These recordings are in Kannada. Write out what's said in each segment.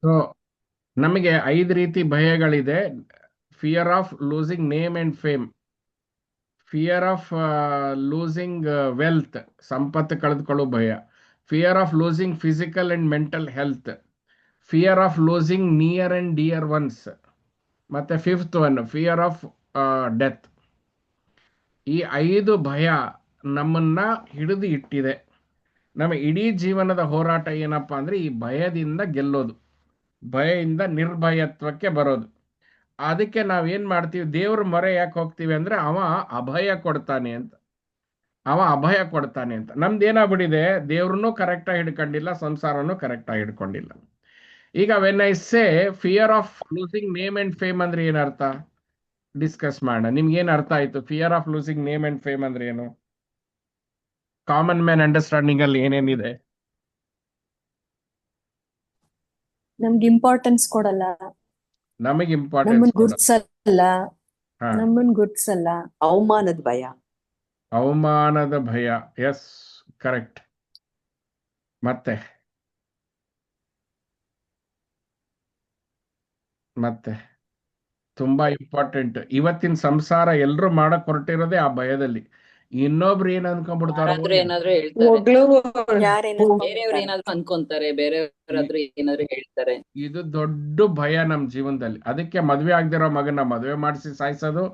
ಸೊ ನಮಗೆ 5 ರೀತಿ ಭಯಗಳಿದೆ. Fear of losing name and fame, fear of losing wealth, ಸಂಪತ್ತು ಕಳೆದುಕೊಳ್ಳೋ ಭಯ, fear of losing physical and mental health, fear of losing near and dear ones, ಮತ್ತೆ fifth one fear of death. ಈ 5 ಭಯ ನಮ್ಮನ್ನ ಹಿಡಿದು ಇಟ್ಟಿದೆ. ನಮ್ಮ ಇಡೀ ಜೀವನದ ಹೋರಾಟ ಏನಪ್ಪಾ ಅಂದ್ರೆ ಈ ಭಯದಿಂದ ಗೆಲ್ಲೋದು, ಭಯದಿಂದ ನಿರ್ಭಯತ್ವಕ್ಕೆ ಬರೋದು. ಅದಕ್ಕೆ ನಾವೇನ್ ಮಾಡ್ತೀವಿ, ದೇವ್ರ ಮೊರೆ ಯಾಕೆ ಹೋಗ್ತೀವಿ ಅಂದ್ರೆ ಅವ ಅಭಯ ಕೊಡ್ತಾನೆ ಅಂತ. ಅವ ಅಭಯ ಕೊಡ್ತಾನೆ ಅಂತ. ನಮ್ದು ಏನಾಗ್ಬಿಟ್ಟಿದೆ, ದೇವ್ರನ್ನೂ ಕರೆಕ್ಟಾಗಿ ಹಿಡ್ಕೊಂಡಿಲ್ಲ, ಸಂಸಾರನೂ ಕರೆಕ್ಟಾಗಿ ಹಿಡ್ಕೊಂಡಿಲ್ಲ. ಈಗ when I say fear of losing name and fame ಅಂದ್ರೆ ಏನರ್ಥ, ಡಿಸ್ಕಸ್ ಮಾಡೋಣ. ನಿಮ್ಗೆ ಏನ್ ಅರ್ಥ ಆಯ್ತು? Fear of losing name and fame ಅಂದ್ರೆ ಏನು? ಕಾಮನ್ ಮ್ಯಾನ್ ಅಂಡರ್ಸ್ಟ್ಯಾಂಡಿಂಗ್ ಅಲ್ಲಿ ಏನೇನಿದೆ? ನಮ್ಗೆ ಇಂಪಾರ್ಟೆನ್ಸ್ ಕೊಡಲ್ಲ, ನಮಗೆ ಇಂಪಾರ್ಟೆನ್ಸ್ ನಮ್ಮನ್ ಕೊಡೋದು. ಗುರ್ತಿಸಲ್ಲ, ಹಾ, ನಮ್ಮನ್ ಗುರ್ತಿಸಲ್ಲ. ಅವಮಾನದ ಭಯ. ಅವಮಾನದ ಭಯ. Yes, correct. ಮತ್ತೆ ಮತ್ತೆ ತುಂಬಾ ಇಂಪಾರ್ಟೆಂಟ್. ಇವತ್ತಿನ ಸಂಸಾರ ಎಲ್ಲರೂ ಮಾಡಕ್ ಹೊರಟಿರೋದೇ ಆ ಭಯದಲ್ಲಿ. ಇನ್ನೊಬ್ರು ಏನ್ ಅನ್ಕೊಂಡ್ಬಿಡ್ತಾರೋ ಯಾರಾದ್ರೂ ಏನು. ಏನಾದ್ರೂ ಹೇಳ್ತಾರೆ, ಹೊಗಳು ಯಾರೇನ್ ಬೇರೆಯವ್ರು ಅನ್ಕೊಂಡ್ಬಿಡ್ತಾರೆ. ಏನಾದ್ರೂ ಅನ್ಕೊಂತಾರೆ, ಇ- ಬೇರೆಯವ್ರಾದ್ರೂ ಏನಾದ್ರೂ ಹೇಳ್ತಾರೆ. ಇದು ದೊಡ್ಡ ಭಯ ನಮ್ ಜೀವನದಲ್ಲಿ. ಅದಕ್ಕೆ ಮದ್ವೆ ಆಗದಿರೋ ಮಗನ ಮದ್ವೆ ಮಾಡಿಸಿ ಸಾಯಿಸೋದು,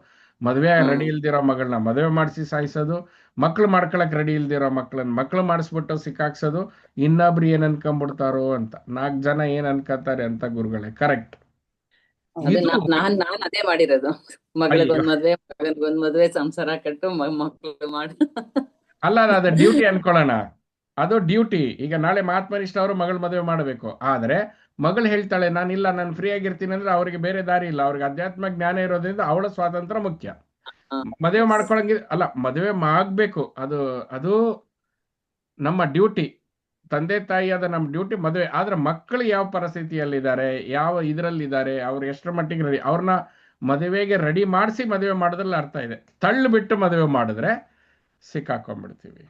ಮದ್ವೆ ರೆಡಿ ಹ್ಮ್ ಇಲ್ದಿರೋ ಮಗಳನ್ನ ಮದ್ವೆ ಮಾಡಿಸಿ ಸಾಯಿಸೋದು, ಮಕ್ಳು ಮಾಡ್ಕೊಳಕ್ ರೆಡಿ ಇಲ್ದಿರೋ ಮಕ್ಳನ್ನ ಮಕ್ಳು ಮಾಡಿಸ್ಬಿಟ್ಟು ಸಿಕ್ಕಾಕ್ಸೋದು. ಇನ್ನೊಬ್ರು ಏನ್ ಅನ್ಕೊಂಡ್ಬಿಡ್ತಾರೋ ಅಂತ, 4 ಜನ ಏನ್ ಅನ್ಕೋತಾರೆ ಅಂತ. ಗುರುಗಳೇ, ಕರೆಕ್ಟ್. ಅದೇ ಇದು ನಾನ್ ಅದೇ ಮಾಡಿರೋದು. ಅಯ್ಯೋ, ಮಗಳಿಗೊಂದ್ ಮದ್ವೆ, ಮಗನ್ಗೊಂದ್ ಮದ್ವೆ, ಸಂಸಾರ ಕಟ್ಟು, ಮಕ್ಳು ಮಾಡಿ. ಅಲ್ಲ ಅಲ್ಲ, ಅದು ಡ್ಯೂಟಿ ಅನ್ಕೊಳ್ಳೋಣ. ಅದು ಡ್ಯೂಟಿ. ಈಗ ನಾಳೆ ಮಹಾತ್ಮನಿಷ್ಠ ಅವರು ಮಗಳ ಮದುವೆ ಮಾಡಬೇಕು, ಆದ್ರೆ ಮಗಳು ಹೇಳ್ತಾಳೆ ನಾನಿಲ್ಲ, ನಾನು ಫ್ರೀ ಆಗಿರ್ತೀನಿ ಅಂದ್ರೆ ಅವ್ರಿಗೆ ಬೇರೆ ದಾರಿ ಇಲ್ಲ. ಅವ್ರಿಗೆ ಅಧ್ಯಾತ್ಮ ಜ್ಞಾನ ಇರೋದ್ರಿಂದ ಅವಳ ಸ್ವಾತಂತ್ರ್ಯ ಮುಖ್ಯ. ಹ, ಮದುವೆ ಮಾಡ್ಕೊಳಂಗಿ ಅಲ್ಲ, ಮದುವೆ ಆಗ್ಬೇಕು. ಅದು ಅದು ನಮ್ಮ ಡ್ಯೂಟಿ, ತಂದೆ ತಾಯಿಯಾದ ನಮ್ಮ ಡ್ಯೂಟಿ ಮದುವೆ. ಆದ್ರೆ ಮಕ್ಕಳು ಯಾವ ಪರಿಸ್ಥಿತಿಯಲ್ಲಿದ್ದಾರೆ, ಯಾವ ಇದರಲ್ಲಿದ್ದಾರೆ, ಅವ್ರು ಎಷ್ಟರ ಮಟ್ಟಿಗೆ ರೆಡಿ, ಅವ್ರನ್ನ ಮದುವೆಗೆ ರೆಡಿ ಮಾಡಿಸಿ ಮದುವೆ ಮಾಡೋದ್ರಲ್ಲಿ ಅರ್ಥ ಇದೆ. ತಳ್ಳು ಬಿಟ್ಟು ಮದುವೆ ಮಾಡಿದ್ರೆ ಸಿಕ್ಕಾಕೊಂಡ್ಬಿಡ್ತೀವಿ.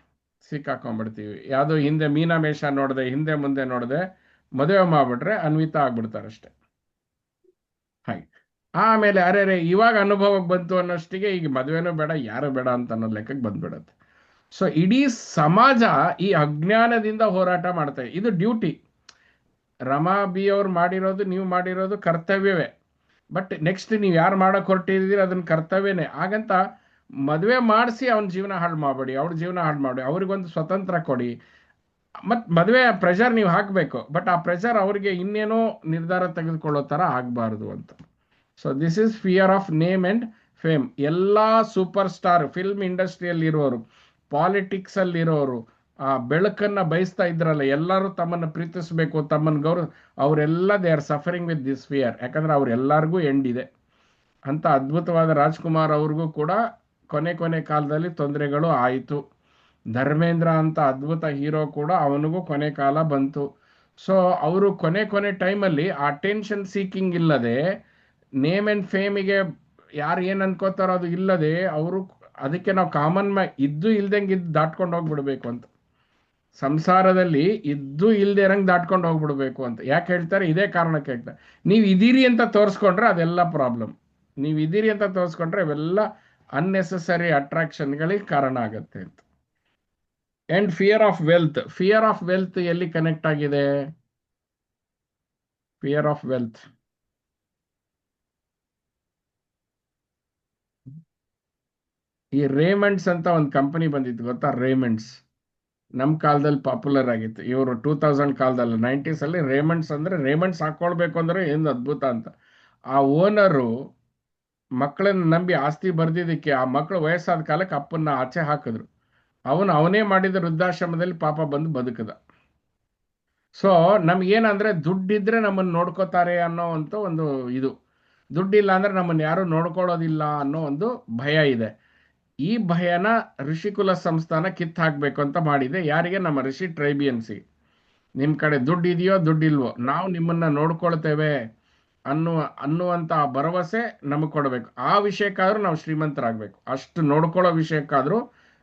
ಸಿಕ್ಕಾಕೊಂಡ್ಬಿಡ್ತೀವಿ. ಯಾವುದೋ ಹಿಂದೆ ಮೀನಾಮೇಷ ನೋಡದೆ, ಹಿಂದೆ ಮುಂದೆ ನೋಡದೆ ಮದುವೆ ಮಾಡ್ಬಿಟ್ರೆ ಅನ್ವಿತ ಆಗ್ಬಿಡ್ತಾರಷ್ಟೆ. ಹಾಗೆ. ಆಮೇಲೆ ಅರೆ ರೇ ಇವಾಗ ಅನುಭವಕ್ಕೆ ಬಂತು ಅನ್ನೋಷ್ಟಿಗೆ ಈಗ ಮದುವೆನೂ ಬೇಡ, ಯಾರು ಬೇಡ ಅಂತ ಅನ್ನೋ ಲೆಕ್ಕಕ್ಕೆ ಬಂದ್ಬಿಡತ್ತೆ. ಸೊ ಇಡೀ ಸಮಾಜ ಈ ಅಜ್ಞಾನದಿಂದ ಹೋರಾಟ ಮಾಡ್ತಾ ಇದೆ. ಇದು ಡ್ಯೂಟಿ. ರಮಾ ಬಿ ಅವ್ರು ಮಾಡಿರೋದು, ನೀವು ಮಾಡಿರೋದು ಕರ್ತವ್ಯವೇ. ಬಟ್ ನೆಕ್ಸ್ಟ್ ನೀವು ಯಾರು ಮಾಡಕ್ ಹೊರಟಿದ್ದೀರಿ ಅದನ್ನ ಕರ್ತವ್ಯನೇ. ಹಾಗಂತ ಮದುವೆ ಮಾಡಿಸಿ ಅವನ ಜೀವನ ಹಾಳು ಮಾಡಬೇಡಿ, ಅವ್ರ ಜೀವನ ಹಾಳು ಮಾಡಿ, ಅವ್ರಿಗೊಂದು ಸ್ವತಂತ್ರ ಕೊಡಿ. ಮತ್ ಮದುವೆ ಪ್ರೆಷರ್ ನೀವು ಹಾಕಬೇಕು, ಬಟ್ ಆ ಪ್ರೆಷರ್ ಅವ್ರಿಗೆ ಇನ್ನೇನೋ ನಿರ್ಧಾರ ತೆಗೆದುಕೊಳ್ಳೋ ತರ ಆಗಬಾರ್ದು ಅಂತ. So this is fear of name and fame. ಎಲ್ಲಾ ಸೂಪರ್ ಸ್ಟಾರ್ ಫಿಲ್ಮ್ ಇಂಡಸ್ಟ್ರಿಯಲ್ಲಿ ಇರೋರು, ಪಾಲಿಟಿಕ್ಸ್ ಅಲ್ಲಿ ಇರೋರು, ಆ ಬೆಳಕನ್ನ ಬಯಸ್ತಾ ಇದ್ರಲ್ಲ, ಎಲ್ಲರೂ ತಮ್ಮನ್ನು ಪ್ರೀತಿಸಬೇಕು, ತಮ್ಮನ್ನು ಗೌರವ, ಅವರೆಲ್ಲ they are suffering with this fear. ಯಾಕಂದ್ರೆ ಅವ್ರೆಲ್ಲರಿಗೂ ಎಂಡ್ ಇದೆ. ಅಂತ ಅದ್ಭುತವಾದ ರಾಜ್ಕುಮಾರ್ ಅವ್ರಿಗೂ ಕೂಡ ಕೊನೆ ಕೊನೆ ಕಾಲದಲ್ಲಿ ತೊಂದರೆಗಳು ಆಯಿತು. ಧರ್ಮೇಂದ್ರ ಅಂತ ಅದ್ಭುತ ಹೀರೋ ಕೂಡ ಅವನಿಗೂ ಕೊನೆ ಕಾಲ ಬಂತು. ಸೊ ಅವರು ಕೊನೆ ಕೊನೆ ಟೈಮಲ್ಲಿ ಆ ಟೆನ್ಷನ್ ಸೀಕಿಂಗ್ ಇಲ್ಲದೆ, ನೇಮ್ ಅಂಡ್ ಫೇಮಿಗೆ ಯಾರು ಏನ್ ಅನ್ಕೋತಾರೋ ಅದು ಇಲ್ಲದೆ ಅವರು, ಅದಕ್ಕೆ ನಾವು ಕಾಮನ್ ಇದ್ದು ಇಲ್ದಂಗೆ ಇದ್ದು ದಾಟ್ಕೊಂಡು ಹೋಗ್ಬಿಡ್ಬೇಕು ಅಂತ. ಸಂಸಾರದಲ್ಲಿ ಇದ್ದು ಇಲ್ದೇ ಇರಂಗ್ ದಾಟ್ಕೊಂಡು ಹೋಗ್ಬಿಡ್ಬೇಕು ಅಂತ ಯಾಕೆ ಹೇಳ್ತಾರೆ? ಇದೇ ಕಾರಣಕ್ಕೆ ಹೇಳ್ತಾರೆ. ನೀವು ಇದೀರಿ ಅಂತ ತೋರಿಸ್ಕೊಂಡ್ರೆ ಅದೆಲ್ಲ ಪ್ರಾಬ್ಲಮ್. ನೀವು ಇದೀರಿ ಅಂತ ತೋರಿಸ್ಕೊಂಡ್ರೆ ಇವೆಲ್ಲ ಅನ್ನೆಸೆಸರಿ ಅಟ್ರಾಕ್ಷನ್ಗಳಿಗೆ ಕಾರಣ ಆಗತ್ತೆ ಅಂತ. And fear of wealth. Fear of wealth ಎಲ್ಲಿ ಕನೆಕ್ಟ್ ಆಗಿದೆ? ಫಿಯರ್ ಆಫ್ ವೆಲ್ತ್, ಈ ರೇಮಂಡ್ಸ್ ಅಂತ ಒಂದು ಕಂಪನಿ ಬಂದಿತ್ತು ಗೊತ್ತಾ? ರೇಮಂಡ್ಸ್ ನಮ್ಮ ಕಾಲದಲ್ಲಿ ಪಾಪ್ಯುಲರ್ ಆಗಿತ್ತು. ಇವರು 2000 ಕಾಲದಲ್ಲಿ, 90s ಅಲ್ಲಿ ರೇಮಂಡ್ಸ್ ಅಂದ್ರೆ, ರೇಮಂಡ್ಸ್ ಹಾಕೊಳ್ಬೇಕು ಅಂದ್ರೆ ಏನು ಅದ್ಭುತ ಅಂತ. ಆ ಓನರು ಮಕ್ಕಳನ್ನ ನಂಬಿ ಆಸ್ತಿ ಬರ್ದಿದ್ದಕ್ಕೆ ಆ ಮಕ್ಕಳು ವಯಸ್ಸಾದ ಕಾಲಕ್ಕೆ ಅಪ್ಪನ್ನ ಆಚೆ ಹಾಕಿದ್ರು. ಅವನೇ ಮಾಡಿದ ವೃದ್ಧಾಶ್ರಮದಲ್ಲಿ ಪಾಪ ಬಂದು ಬದುಕದ. ಸೊ ನಮ್ಗೇನಂದ್ರೆ ದುಡ್ಡಿದ್ರೆ ನಮ್ಮನ್ನು ನೋಡ್ಕೋತಾರೆ ಅನ್ನೋ ಅಂತ ಒಂದು ಇದು, ದುಡ್ಡಿಲ್ಲ ಅಂದ್ರೆ ನಮ್ಮನ್ನು ಯಾರು ನೋಡ್ಕೊಳ್ಳೋದಿಲ್ಲ ಅನ್ನೋ ಒಂದು ಭಯ ಇದೆ. ಈ ಭಯನ ಋಷಿಕುಲ ಸಂಸ್ಥಾನ ಕಿತ್ತು ಹಾಕ್ಬೇಕು ಅಂತ ಮಾಡಿದೆ. ಯಾರಿಗೆ? ನಮ್ಮ ಋಷಿ ಟ್ರೈಬಿಯನ್ಸಿ. ನಿಮ್ ಕಡೆ ದುಡ್ಡು ಇದೆಯೋ ದುಡ್ಡಿಲ್ವೋ, ನಾವು ನಿಮ್ಮನ್ನ ನೋಡ್ಕೊಳ್ತೇವೆ ಅನ್ನುವಂತ ಭರವಸೆ ನಮಗೆ ಕೊಡಬೇಕು. ಆ ವಿಷಯಕ್ಕಾದ್ರೂ ನಾವು ಶ್ರೀಮಂತರಾಗಬೇಕು. ಅಷ್ಟು ನೋಡ್ಕೊಳ್ಳೋ ವಿಷಯಕ್ಕಾದ್ರೂ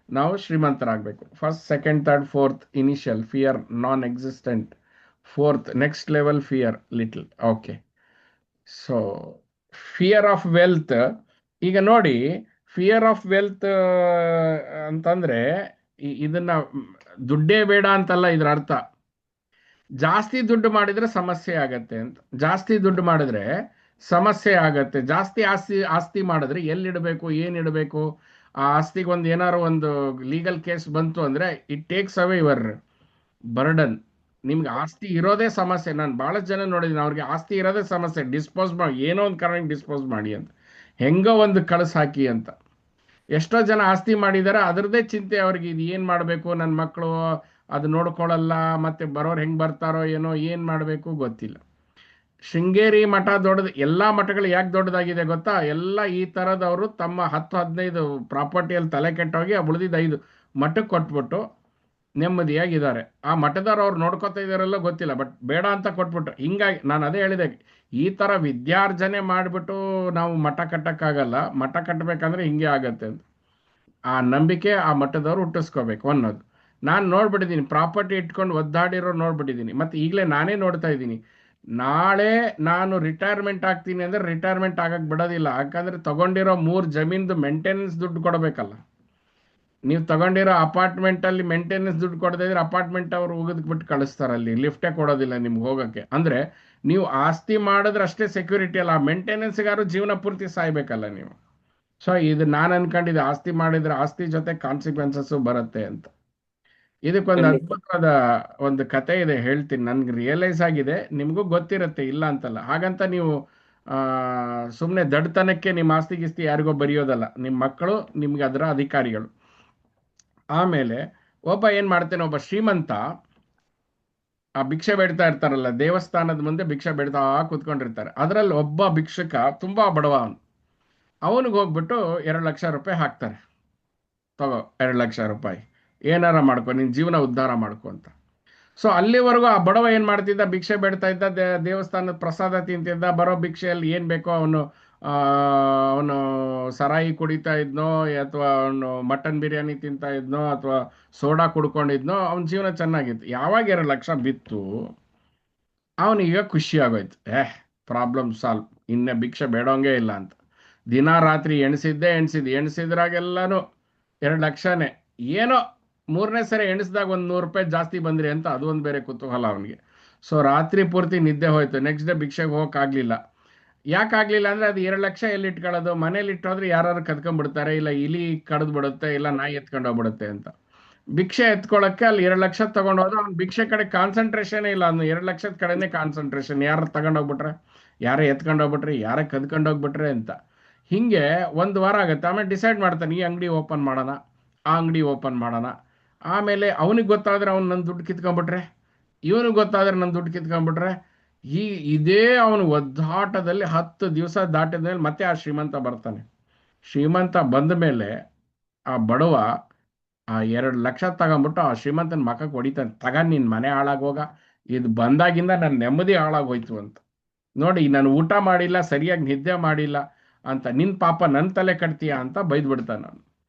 ನಾವು ಶ್ರೀಮಂತರಾಗಬೇಕು. First, second, third, fourth initial fear non existent. Fourth, next level fear, little. Okay. So fear of wealth. ಈಗ ನೋಡಿ, ಫಿಯರ್ ಆಫ್ ವೆಲ್ತ್ ಅಂತಂದ್ರೆ ಇದನ್ನ ದುಡ್ಡೇ ಬೇಡ ಅಂತಲ್ಲ ಇದ್ರ ಅರ್ಥ. ಜಾಸ್ತಿ ದುಡ್ಡು ಮಾಡಿದ್ರೆ ಸಮಸ್ಯೆ ಆಗತ್ತೆ ಅಂತ. ಜಾಸ್ತಿ ದುಡ್ಡು ಮಾಡಿದ್ರೆ ಸಮಸ್ಯೆ ಆಗತ್ತೆ. ಜಾಸ್ತಿ ಆಸ್ತಿ ಮಾಡಿದ್ರೆ ಎಲ್ಲಿಡಬೇಕು, ಏನಿಡಬೇಕು, ಆ ಆಸ್ತಿಗೆ ಒಂದು ಏನಾರು ಒಂದು ಲೀಗಲ್ ಕೇಸ್ ಬಂತು ಅಂದ್ರೆ it takes away your burden. ನಿಮ್ಗೆ ಆಸ್ತಿ ಇರೋದೇ ಸಮಸ್ಯೆ. ನಾನು ಬಹಳಷ್ಟು ಜನ ನೋಡಿದ್ದೀನಿ, ಅವ್ರಿಗೆ ಆಸ್ತಿ ಇರೋದೇ ಸಮಸ್ಯೆ. ಡಿಸ್ಪೋಸ್ ಮಾಡಿ, ಏನೋ ಒಂದು ಕಾರಣಕ್ಕೆ ಡಿಸ್ಪೋಸ್ ಮಾಡಿ ಅಂತ, ಹೆಂಗೋ ಒಂದು ಕಳಿಸ್ ಹಾಕಿ ಅಂತ. ಎಷ್ಟೋ ಜನ ಆಸ್ತಿ ಮಾಡಿದ್ದಾರೆ, ಅದರದ್ದೇ ಚಿಂತೆ ಅವ್ರಿಗೆ. ಇದು ಏನು ಮಾಡಬೇಕು, ನನ್ನ ಮಕ್ಕಳು ಅದು ನೋಡ್ಕೊಳ್ಳಲ್ಲ, ಮತ್ತೆ ಬರೋರು ಹೆಂಗೆ ಬರ್ತಾರೋ ಏನೋ, ಏನು ಮಾಡಬೇಕು ಗೊತ್ತಿಲ್ಲ. ಶೃಂಗೇರಿ ಮಠ ದೊಡ್ಡದು. ಎಲ್ಲ ಮಠಗಳು ಯಾಕೆ ದೊಡ್ಡದಾಗಿದೆ ಗೊತ್ತಾ? ಎಲ್ಲ ಈ ಥರದವರು ತಮ್ಮ 10-15 ಪ್ರಾಪರ್ಟಿಯಲ್ಲಿ ತಲೆ ಕೆಟ್ಟೋಗಿ ಉಳಿದಿದ್ದ 5 ಮಠಕ್ಕೆ ಕೊಟ್ಬಿಟ್ಟು ನೆಮ್ಮದಿಯಾಗಿದ್ದಾರೆ. ಆ ಮಠದವ್ರು ಅವ್ರು ನೋಡ್ಕೊತಾ ಇದಾರಲ್ಲೋ ಗೊತ್ತಿಲ್ಲ, ಬಟ್ ಬೇಡ ಅಂತ ಕೊಟ್ಬಿಟ್ರು. ಹಿಂಗಾಗಿ ನಾನು ಅದೇ ಹೇಳಿದೆ, ಈ ಥರ ವಿದ್ಯಾರ್ಜನೆ ಮಾಡಿಬಿಟ್ಟು ನಾವು ಮಠ ಕಟ್ಟಕ್ಕಾಗಲ್ಲ. ಮಠ ಕಟ್ಟಬೇಕಂದ್ರೆ ಹಿಂಗೆ ಆಗತ್ತೆ ಅಂತ ಆ ನಂಬಿಕೆ ಆ ಮಠದವ್ರು ಹುಟ್ಟಿಸ್ಕೋಬೇಕು ಅನ್ನೋದು. ನಾನು ನೋಡ್ಬಿಟ್ಟಿದ್ದೀನಿ, ಪ್ರಾಪರ್ಟಿ ಇಟ್ಕೊಂಡು ಒದ್ದಾಡಿರೋ ನೋಡ್ಬಿಟ್ಟಿದ್ದೀನಿ. ಮತ್ತು ಈಗಲೇ ನಾನೇ ನೋಡ್ತಾ ಇದ್ದೀನಿ. ನಾಳೆ ನಾನು ರಿಟೈರ್ಮೆಂಟ್ ಆಗ್ತೀನಿ ಅಂದರೆ ರಿಟೈರ್ಮೆಂಟ್ ಆಗಕ್ಕೆ ಬಿಡೋದಿಲ್ಲ. ಯಾಕಂದರೆ ತಗೊಂಡಿರೋ 3 ಜಮೀನ್ದು ಮೇಂಟೆನೆನ್ಸ್ ದುಡ್ಡು ಕೊಡಬೇಕಲ್ಲ. ನೀವು ತಗೊಂಡಿರೋ ಅಪಾರ್ಟ್ಮೆಂಟಲ್ಲಿ ಮೇಂಟೆನೆನ್ಸ್ ದುಡ್ಡು ಕೊಡದೇ ಇದ್ರೆ ಅಪಾರ್ಟ್ಮೆಂಟ್ ಅವರು ಬಿಟ್ಟು ಕಳಿಸ್ತಾರೆ. ಅಲ್ಲಿ ಲಿಫ್ಟೇ ಕೊಡೋದಿಲ್ಲ ನಿಮ್ಗೆ ಹೋಗೋಕ್ಕೆ. ಅಂದರೆ ನೀವು ಆಸ್ತಿ ಮಾಡಿದ್ರೆ ಅಷ್ಟೇ ಸೆಕ್ಯೂರಿಟಿ ಅಲ್ಲ, ಆ ಮೇಂಟೆನೆನ್ಸ್ಗಾರು ಜೀವನ ಪೂರ್ತಿ ಸಾಯ್ಬೇಕಲ್ಲ ನೀವು. ಸೊ ಇದು ನಾನು ಅನ್ಕೊಂಡಿದ್ದೆ, ಆಸ್ತಿ ಮಾಡಿದ್ರೆ ಆಸ್ತಿ ಜೊತೆ ಕಾನ್ಸಿಕ್ವೆನ್ಸಸ್ಸು ಬರುತ್ತೆ ಅಂತ. ಇದಕ್ಕೊಂದು ಖಂಡಿತ. ಅದ್ಭುತವಾದ ಒಂದು ಕತೆ ಇದೆ, ಹೇಳ್ತೀನಿ. ನನ್ಗೆ ರಿಯಲೈಸ್ ಆಗಿದೆ, ನಿಮಗೂ ಗೊತ್ತಿರುತ್ತೆ, ಇಲ್ಲ ಅಂತಲ್ಲ. ಹಾಗಂತ ನೀವು ಸುಮ್ಮನೆ ದಡ್ತನಕ್ಕೆ ನಿಮ್ಮ ಆಸ್ತಿ ಗಿಸ್ತಿ ಯಾರಿಗೋ ಬರೆಯೋದಲ್ಲ. ನಿಮ್ಮ ಮಕ್ಕಳು ನಿಮ್ಗೆ ಅದರ ಅಧಿಕಾರಿಗಳು. ಆಮೇಲೆ ಒಬ್ಬ ಏನು ಮಾಡ್ತಾನೆ, ಒಬ್ಬ ಶ್ರೀಮಂತ ಆ ಭಿಕ್ಷೆ ಬೇಡ್ತಾ ಇರ್ತಾರಲ್ಲ, ದೇವಸ್ಥಾನದ ಮುಂದೆ ಭಿಕ್ಷೆ ಬೇಡ್ತಾ ಕೂತ್ಕೊಂಡಿರ್ತಾರೆ. ಅದರಲ್ಲಿ ಒಬ್ಬ ಭಿಕ್ಷುಕ ತುಂಬಾ ಬಡವ. ಅವನಿಗೆ ಹೋಗ್ಬಿಟ್ಟು 2 ಲಕ್ಷ ರೂಪಾಯಿ ಹಾಕ್ತಾರೆ. ತಗೋ 2 ಲಕ್ಷ ರೂಪಾಯಿ, ಏನಾರ ಮಾಡ್ಕೊ, ನಿನ್ನ ಜೀವನ ಉದ್ಧಾರ ಮಾಡ್ಕೊ ಅಂತ. ಸೊ ಅಲ್ಲಿವರೆಗೂ ಆ ಬಡವ ಏನು ಮಾಡ್ತಿದ್ದ, ಭಿಕ್ಷೆ ಬೇಡ್ತಾ ಇದ್ದ, ದೇವಸ್ಥಾನದ ಪ್ರಸಾದ ತಿಂತಿದ್ದ. ಬರೋ ಭಿಕ್ಷೆಯಲ್ಲಿ ಏನು ಬೇಕೋ ಅವನು ಸರಾಯಿ ಕುಡಿತಾ ಇದ್ನೋ, ಅಥವಾ ಅವನು ಮಟನ್ ಬಿರಿಯಾನಿ ತಿಂತಾ ಇದ್ನೋ, ಅಥವಾ ಸೋಡಾ ಕುಡ್ಕೊಂಡಿದ್ನೋ, ಅವನ ಜೀವನ ಚೆನ್ನಾಗಿತ್ತು. ಯಾವಾಗ 2 ಲಕ್ಷ ಬಿತ್ತು, ಅವನಿಗೆ ಖುಷಿ ಆಗೋಯ್ತು. ಪ್ರಾಬ್ಲಮ್ ಸಾಲ್ವ್, ಇನ್ನೇ ಭಿಕ್ಷೆ ಬೇಡೋಂಗೇ ಇಲ್ಲ ಅಂತ. ದಿನ ರಾತ್ರಿ ಎಣಿಸಿದ್ರಾಗೆಲ್ಲನೂ 2 ಲಕ್ಷನೇ. ಏನೋ 3ನೇ ಸರಿ ಎಣಿಸಿದಾಗ ಒಂದು 100 ರೂಪಾಯಿ ಜಾಸ್ತಿ ಬಂದ್ರಿ ಅಂತ ಅದು ಒಂದು ಬೇರೆ ಕುತೂಹಲ ಅವನಿಗೆ. ಸೊ ರಾತ್ರಿ ಪೂರ್ತಿ ನಿದ್ದೆ ಹೋಯ್ತು. Next day ಭಿಕ್ಷೆಗೆ ಹೋಗೋಕ್ಕಾಗಲಿಲ್ಲ. ಯಾಕಾಗಲಿಲ್ಲ ಅಂದರೆ ಅದು 2 ಲಕ್ಷ ಎಲ್ಲಿ ಇಟ್ಕೊಳ್ಳೋದು, ಮನೇಲಿ ಇಟ್ಟೋದ್ರೆ ಯಾರು ಕದ್ಕೊಂಡ್ಬಿಡ್ತಾರೆ, ಇಲ್ಲ ಇಲಿ ಕಡ್ದು ಬಿಡುತ್ತೆ, ಇಲ್ಲ ನಾಯಿ ಎತ್ಕೊಂಡೋಗ್ಬಿಡುತ್ತೆ ಅಂತ. ಭಿಕ್ಷೆ ಎತ್ಕೊಳ್ಳೋಕ್ಕೆ ಅಲ್ಲಿ 2 ಲಕ್ಷ ತೊಗೊಂಡೋದ್ರೆ ಅವ್ನು ಭಿಕ್ಷೆ ಕಡೆ ಕಾನ್ಸಂಟ್ರೇಷನೇ ಇಲ್ಲ. ಅವ್ನು 2 ಲಕ್ಷದ ಕಡೆನೇ ಕಾನ್ಸಂಟ್ರೇಷನ್. ಯಾರು ತಗೊಂಡೋಗ್ಬಿಟ್ರೆ, ಯಾರೇ ಎತ್ಕೊಂಡೋಗ್ಬಿಟ್ರೆ, ಯಾರೇ ಕದ್ಕೊಂಡೋಗ್ಬಿಟ್ರೆ ಅಂತ. ಹೀಗೆ 1 ವಾರ ಆಗುತ್ತೆ. ಆಮೇಲೆ ಡಿಸೈಡ್ ಮಾಡ್ತಾನೆ, ಈ ಅಂಗಡಿ ಓಪನ್ ಮಾಡೋಣ, ಆ ಅಂಗಡಿ ಓಪನ್ ಮಾಡೋಣ. ಆಮೇಲೆ ಅವನಿಗೆ ಗೊತ್ತಾದರೆ ಅವ್ನು ನನ್ನ ದುಡ್ಡು ಕಿತ್ಕೊಂಡ್ಬಿಟ್ರೆ, ಇವನಿಗೆ ಗೊತ್ತಾದರೆ ನನ್ನ ದುಡ್ಡು ಕಿತ್ಕೊಂಡ್ಬಿಟ್ರೆ, ಇದೇ ಅವನು ಒದ್ದಾಟದಲ್ಲಿ 10 ದಿವಸ ದಾಟಿದ ಮೇಲೆ ಮತ್ತೆ ಆ ಶ್ರೀಮಂತ ಬರ್ತಾನೆ. ಶ್ರೀಮಂತ ಬಂದ ಮೇಲೆ ಆ ಬಡವ ಆ 2 ಲಕ್ಷ ತಗೊಂಡ್ಬಿಟ್ಟು ಆ ಶ್ರೀಮಂತನ ಮಕ್ಕಕ್ಕೆ ಹೊಡಿತಾನೆ. ತಗೊಂಡು ನಿನ್ನ ಮನೆ ಹಾಳಾಗೋಗ, ಇದು ಬಂದಾಗಿಂದ ನನ್ನ ನೆಮ್ಮದಿ ಹಾಳಾಗೋಯ್ತು ಅಂತ. ನೋಡಿ, ನಾನು ಊಟ ಮಾಡಿಲ್ಲ, ಸರಿಯಾಗಿ ನಿದ್ದೆ ಮಾಡಿಲ್ಲ ಅಂತ, ನಿನ್ನ ಪಾಪ ನನ್ನ ತಲೆ ಕಟ್ತೀಯ ಅಂತ ಬೈದ್ಬಿಡ್ತಾನೆ ಅವನು.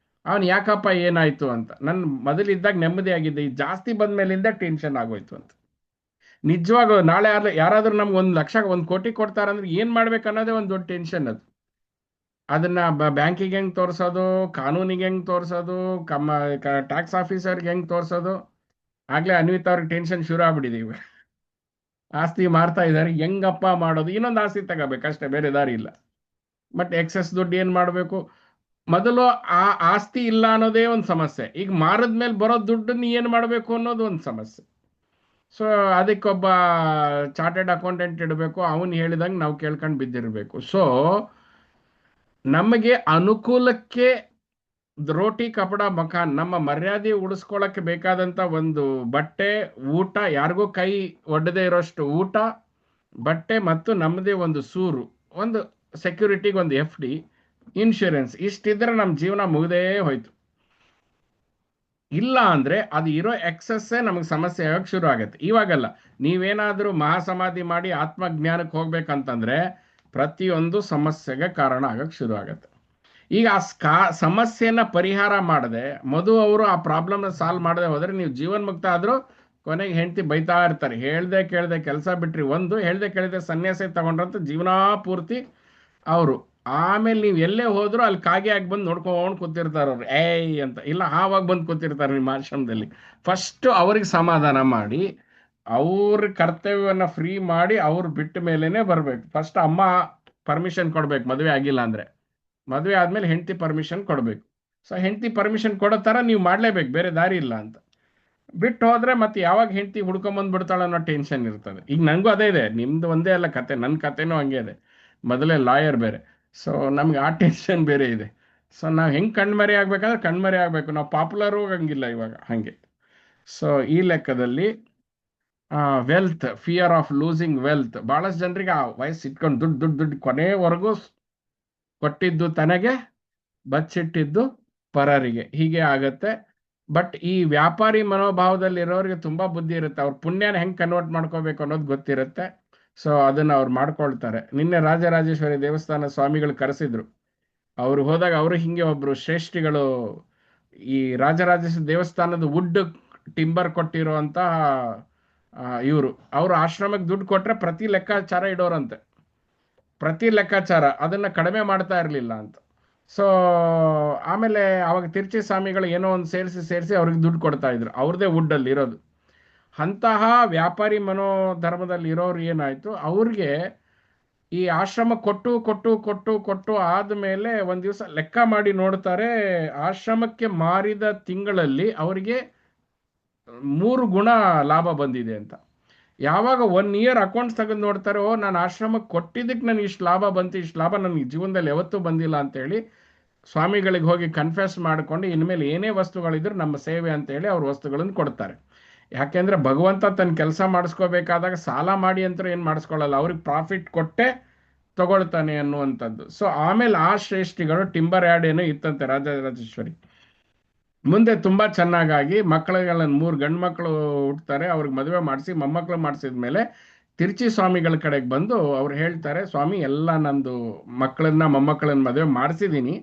ಅವನು ಯಾಕಪ್ಪ ಏನಾಯ್ತು ಅಂತ, ನನ್ನ ಮೊದಲಿದ್ದಾಗ ನೆಮ್ಮದಿ ಆಗಿದ್ದೆ, ಇದು ಜಾಸ್ತಿ ಬಂದ ಮೇಲಿಂದ ಟೆನ್ಷನ್ ಆಗೋಯ್ತು ಅಂತ. ನಿಜವಾಗೂ ನಾಳೆ ಯಾರಾದ್ರೂ ನಮ್ಗೆ 1 ಲಕ್ಷ 1 ಕೋಟಿ ಕೊಡ್ತಾರಂದ್ರೆ ಏನು ಮಾಡ್ಬೇಕು ಅನ್ನೋದೇ ಒಂದು ದೊಡ್ಡ ಟೆನ್ಷನ್ ಅದು. ಅದನ್ನ ಬ್ಯಾಂಕಿಗೆ ಹೆಂಗೆ ತೋರಿಸೋದು, ಕಾನೂನಿಗೆ ಹೆಂಗೆ ತೋರಿಸೋದು, ಟ್ಯಾಕ್ಸ್ ಆಫೀಸರ್ಗೆ ಹೆಂಗೆ ತೋರಿಸೋದು. ಆಗ್ಲೇ ಅನ್ವಿತ್ ಅವ್ರಿಗೆ ಟೆನ್ಷನ್ ಶುರು ಆಗ್ಬಿಟ್ಟಿದೀವಿ. ಆಸ್ತಿ ಮಾರ್ತಾ ಇದ್ದಾರೆ, ಹೆಂಗಪ್ಪ ಮಾಡೋದು, ಇನ್ನೊಂದು ಆಸ್ತಿ ತಗೋಬೇಕಷ್ಟೇ, ಬೇರೆ ದಾರಿ ಇಲ್ಲ. ಬಟ್ ಎಕ್ಸೆಸ್ ದುಡ್ಡು ಏನು ಮಾಡಬೇಕು, ಮೊದಲು ಆ ಆಸ್ತಿ ಇಲ್ಲ ಅನ್ನೋದೇ ಒಂದು ಸಮಸ್ಯೆ. ಈಗ ಮಾರಿದ್ಮೇಲೆ ಬರೋ ದುಡ್ಡನ್ನು ಏನು ಮಾಡಬೇಕು ಅನ್ನೋದು ಒಂದು ಸಮಸ್ಯೆ. ಸೊ ಅದಕ್ಕೊಬ್ಬ ಚಾರ್ಟೆಡ್ ಅಕೌಂಟೆಂಟ್ ಇಡಬೇಕು, ಅವನು ಹೇಳಿದಂಗೆ ನಾವು ಕೇಳ್ಕೊಂಡು ಬಿದ್ದಿರಬೇಕು. ಸೊ ನಮಗೆ ಅನುಕೂಲಕ್ಕೆ ರೋಟಿ ಕಪಡ ಮಕಾನ್, ನಮ್ಮ ಮರ್ಯಾದೆ ಉಳಿಸ್ಕೊಳ್ಳೋಕ್ಕೆ ಬೇಕಾದಂಥ ಒಂದು ಬಟ್ಟೆ, ಊಟ, ಯಾರಿಗೂ ಕೈ ಒಡ್ಡದೇ ಇರೋಷ್ಟು ಊಟ, ಬಟ್ಟೆ, ಮತ್ತು ನಮ್ಮದೇ ಒಂದು ಸೂರು, ಒಂದು ಸೆಕ್ಯೂರಿಟಿಗೆ ಒಂದು FD, ಇನ್ಶೂರೆನ್ಸ್, ಇಷ್ಟಿದ್ರೆ ನಮ್ಮ ಜೀವನ ಮುಗಿದೇ ಹೋಯ್ತು. ಇಲ್ಲ ಅಂದರೆ ಅದು ಇರೋ ಎಕ್ಸಸ್ಸೇ ನಮಗೆ ಸಮಸ್ಯೆ ಆಗೋಕ್ಕೆ ಶುರು ಆಗುತ್ತೆ. ಇವಾಗಲ್ಲ, ನೀವೇನಾದರೂ ಮಹಾಸಮಾಧಿ ಮಾಡಿ ಆತ್ಮಜ್ಞಾನಕ್ಕೆ ಹೋಗ್ಬೇಕಂತಂದರೆ ಪ್ರತಿಯೊಂದು ಸಮಸ್ಯೆಗೆ ಕಾರಣ ಆಗೋಕ್ಕೆ ಶುರು ಆಗುತ್ತೆ. ಈಗ ಆ ಸಮಸ್ಯೆನ ಪರಿಹಾರ ಮಾಡದೆ, ಮಧು ಅವರು ಆ ಪ್ರಾಬ್ಲಮ್ನ ಸಾಲ್ವ್ ಮಾಡದೆ ಹೋದರೆ ನೀವು ಜೀವನ್ಮುಕ್ತ ಆದರೂ ಕೊನೆಗೆ ಹೆಂಡತಿ ಬೈತಾ ಇರ್ತಾರೆ, ಹೇಳ್ದೆ ಕೇಳ್ದೆ ಕೆಲಸ ಬಿಟ್ರಿ, ಒಂದು ಹೇಳ್ದೆ ಕೇಳ್ದೆ ಸನ್ಯಾಸ ತಗೊಂಡ್ರಂತ ಜೀವನ ಪೂರ್ತಿ ಅವರು. ಆಮೇಲೆ ನೀವು ಎಲ್ಲೇ ಹೋದ್ರು ಅಲ್ಲಿ ಕಾಗೆ ಆಗಿ ಬಂದು ನೋಡ್ಕೊಂಡು ಕೂತಿರ್ತಾರೆ ಅವ್ರು, ಏಯ್ ಅಂತ. ಇಲ್ಲ ಹಾವಾಗಿ ಬಂದು ಕೂತಿರ್ತಾರೆ ನಿಮ್ಮ ಆಶ್ರಮದಲ್ಲಿ. ಫಸ್ಟ್ ಅವ್ರಿಗೆ ಸಮಾಧಾನ ಮಾಡಿ ಅವ್ರ ಕರ್ತವ್ಯವನ್ನ ಫ್ರೀ ಮಾಡಿ ಅವ್ರು ಬಿಟ್ಟ ಮೇಲೇನೆ ಬರ್ಬೇಕು. ಫಸ್ಟ್ ಅಮ್ಮ ಪರ್ಮಿಷನ್ ಕೊಡ್ಬೇಕು, ಮದುವೆ ಆಗಿಲ್ಲ ಅಂದ್ರೆ. ಮದುವೆ ಆದ್ಮೇಲೆ ಹೆಂಡತಿ ಪರ್ಮಿಷನ್ ಕೊಡ್ಬೇಕು. ಸೊ ಹೆಂಡತಿ ಪರ್ಮಿಷನ್ ಕೊಡೋ ಥರ ನೀವು ಮಾಡ್ಲೇಬೇಕು, ಬೇರೆ ದಾರಿ ಇಲ್ಲ ಅಂತ. ಬಿಟ್ಟು ಹೋದ್ರೆ ಮತ್ತೆ ಯಾವಾಗ ಹೆಂಡತಿ ಹುಡ್ಕೊಂಬಂದ್ ಬಿಡ್ತಾಳೆ ಅನ್ನೋ ಟೆನ್ಷನ್ ಇರ್ತದೆ. ಈಗ ನನಗೂ ಅದೇ ಇದೆ, ನಿಮ್ದು ಒಂದೇ ಅಲ್ಲ ಕತೆ, ನನ್ನ ಕತೆನೂ ಹಂಗೆ ಇದೆ. ಮೊದಲೇ ಲಾಯರ್ ಬೇರೆ, ಸೊ ನಮ್ಗೆ ಆ ಟೆನ್ಷನ್ ಬೇರೆ ಇದೆ. ಸೊ ನಾವು ಹೆಂಗೆ ಕಣ್ಮರೆ ಆಗ್ಬೇಕಂದ್ರೆ ಕಣ್ಮರೆ ಆಗಬೇಕು. ನಾವು ಪಾಪ್ಯುಲರು ಹಂಗಿಲ್ಲ ಇವಾಗ ಹಾಗೆ. ಸೊ ಈ ಲೆಕ್ಕದಲ್ಲಿ wealth, fear of losing wealth, ಬಹಳಷ್ಟು ಜನರಿಗೆ ಆ ವಯಸ್ಸು ಇಟ್ಕೊಂಡು ದುಡ್ಡು ದುಡ್ಡು ದುಡ್ಡು ಕೊನೆವರೆಗೂ ಕೊಟ್ಟಿದ್ದು ತನಗೆ ಬಚ್ಚಿಟ್ಟಿದ್ದು ಪರರಿಗೆ, ಹೀಗೆ ಆಗತ್ತೆ. ಬಟ್ ಈ ವ್ಯಾಪಾರಿ ಮನೋಭಾವದಲ್ಲಿರೋರಿಗೆ ತುಂಬಾ ಬುದ್ಧಿ ಇರುತ್ತೆ, ಅವ್ರ ಪುಣ್ಯನ ಹೆಂಗೆ ಕನ್ವರ್ಟ್ ಮಾಡ್ಕೋಬೇಕು ಅನ್ನೋದು ಗೊತ್ತಿರುತ್ತೆ. ಸೊ ಅದನ್ನ ಅವ್ರು ಮಾಡ್ಕೊಳ್ತಾರೆ. ನಿನ್ನೆ ರಾಜರಾಜೇಶ್ವರಿ ದೇವಸ್ಥಾನ ಸ್ವಾಮಿಗಳು ಕರೆಸಿದ್ರು. ಅವ್ರು ಹೋದಾಗ ಅವರು ಹಿಂಗೆ ಒಬ್ರು ಶ್ರೇಷ್ಠಿಗಳು ಈ ರಾಜರಾಜೇಶ್ವರಿ ದೇವಸ್ಥಾನದ ವುಡ್ ಟಿಂಬರ್ ಕೊಟ್ಟಿರುವಂತ ಇವರು, ಅವರು ಆಶ್ರಮಕ್ಕೆ ದುಡ್ಡು ಕೊಟ್ರೆ ಪ್ರತಿ ಲೆಕ್ಕಾಚಾರ ಇಡೋರಂತೆ, ಪ್ರತಿ ಲೆಕ್ಕಾಚಾರ, ಅದನ್ನ ಕಡಿಮೆ ಮಾಡ್ತಾ ಇರಲಿಲ್ಲ ಅಂತ. ಸೊ ಆಮೇಲೆ ಅವಾಗ ತಿರ್ಚಿ ಸ್ವಾಮಿಗಳು ಏನೋ ಒಂದು ಸೇರಿಸಿ ಅವ್ರಿಗೆ ದುಡ್ಡು ಕೊಡ್ತಾ ಇದ್ರು, ಅವ್ರದೇ ವುಡ್ ಅಲ್ಲಿ ಇರೋದು. ಅಂತಹ ವ್ಯಾಪಾರಿ ಮನೋಧರ್ಮದಲ್ಲಿ ಇರೋರು ಏನಾಯ್ತು, ಅವ್ರಿಗೆ ಈ ಆಶ್ರಮ ಕೊಟ್ಟು ಕೊಟ್ಟು ಕೊಟ್ಟು ಕೊಟ್ಟು ಆದ್ಮೇಲೆ ಒಂದ್ ದಿವಸ ಲೆಕ್ಕ ಮಾಡಿ ನೋಡ್ತಾರೆ, ಆಶ್ರಮಕ್ಕೆ ಮಾರಿದ ತಿಂಗಳಲ್ಲಿ ಅವರಿಗೆ 3 ಗುಣ ಲಾಭ ಬಂದಿದೆ ಅಂತ. ಯಾವಾಗ 1 ಇಯರ್ ಅಕೌಂಟ್ಸ್ ತೆಗೆದು ನೋಡ್ತಾರೆ, ಓ ನಾನು ಆಶ್ರಮಕ್ಕೆ ಕೊಟ್ಟಿದ್ದಕ್ಕೆ ನನಗೆ ಇಷ್ಟು ಲಾಭ ಬಂತು, ಇಷ್ಟು ಲಾಭ ನನಗೆ ಜೀವನದಲ್ಲಿ ಯಾವತ್ತೂ ಬಂದಿಲ್ಲ ಅಂತೇಳಿ ಸ್ವಾಮಿಗಳಿಗೆ ಹೋಗಿ ಕನ್ಫೆಸ್ ಮಾಡಿಕೊಂಡು ಇನ್ಮೇಲೆ ಏನೇ ವಸ್ತುಗಳಿದ್ರು ನಮ್ಮ ಸೇವೆ ಅಂತೇಳಿ ಅವ್ರ ವಸ್ತುಗಳನ್ನು ಕೊಡ್ತಾರೆ. ಯಾಕೆಂದ್ರೆ ಭಗವಂತ ತನ್ನ ಕೆಲಸ ಮಾಡಿಸ್ಕೋಬೇಕಾದಾಗ ಸಾಲ ಮಾಡಿ ಅಂತ ಏನು ಮಾಡಿಸ್ಕೊಳ್ಳಲ್ಲ, ಅವ್ರಿಗೆ ಪ್ರಾಫಿಟ್ ಕೊಟ್ಟೆ ತಗೊಳ್ತಾನೆ ಅನ್ನುವಂಥದ್ದು. ಸೊ ಆಮೇಲೆ ಆ ಶ್ರೇಷ್ಠಿಗಳು ಟಿಂಬರ್ ಯಾರ್ಡ್ ಏನೋ ಇತ್ತಂತೆ ರಾಜರಾಜೇಶ್ವರಿ. ಮುಂದೆ ತುಂಬಾ ಚೆನ್ನಾಗಾಗಿ ಮಕ್ಕಳುಗಳನ್ನು 3 ಗಂಡು ಮಕ್ಕಳು ಹುಟ್ಟುತ್ತಾರೆ, ಅವ್ರಿಗೆ ಮದುವೆ ಮಾಡಿಸಿ ಮೊಮ್ಮಕ್ಕಳು ಮಾಡಿಸಿದ್ಮೇಲೆ ತಿರುಚಿ ಸ್ವಾಮಿಗಳ ಕಡೆಗೆ ಬಂದು ಅವ್ರು ಹೇಳ್ತಾರೆ, ಸ್ವಾಮಿ ಎಲ್ಲ ನಂದು ಮಕ್ಕಳನ್ನ ಮೊಮ್ಮಕ್ಕಳನ್ನ ಮದುವೆ ಮಾಡಿಸಿದ್ದೀನಿ,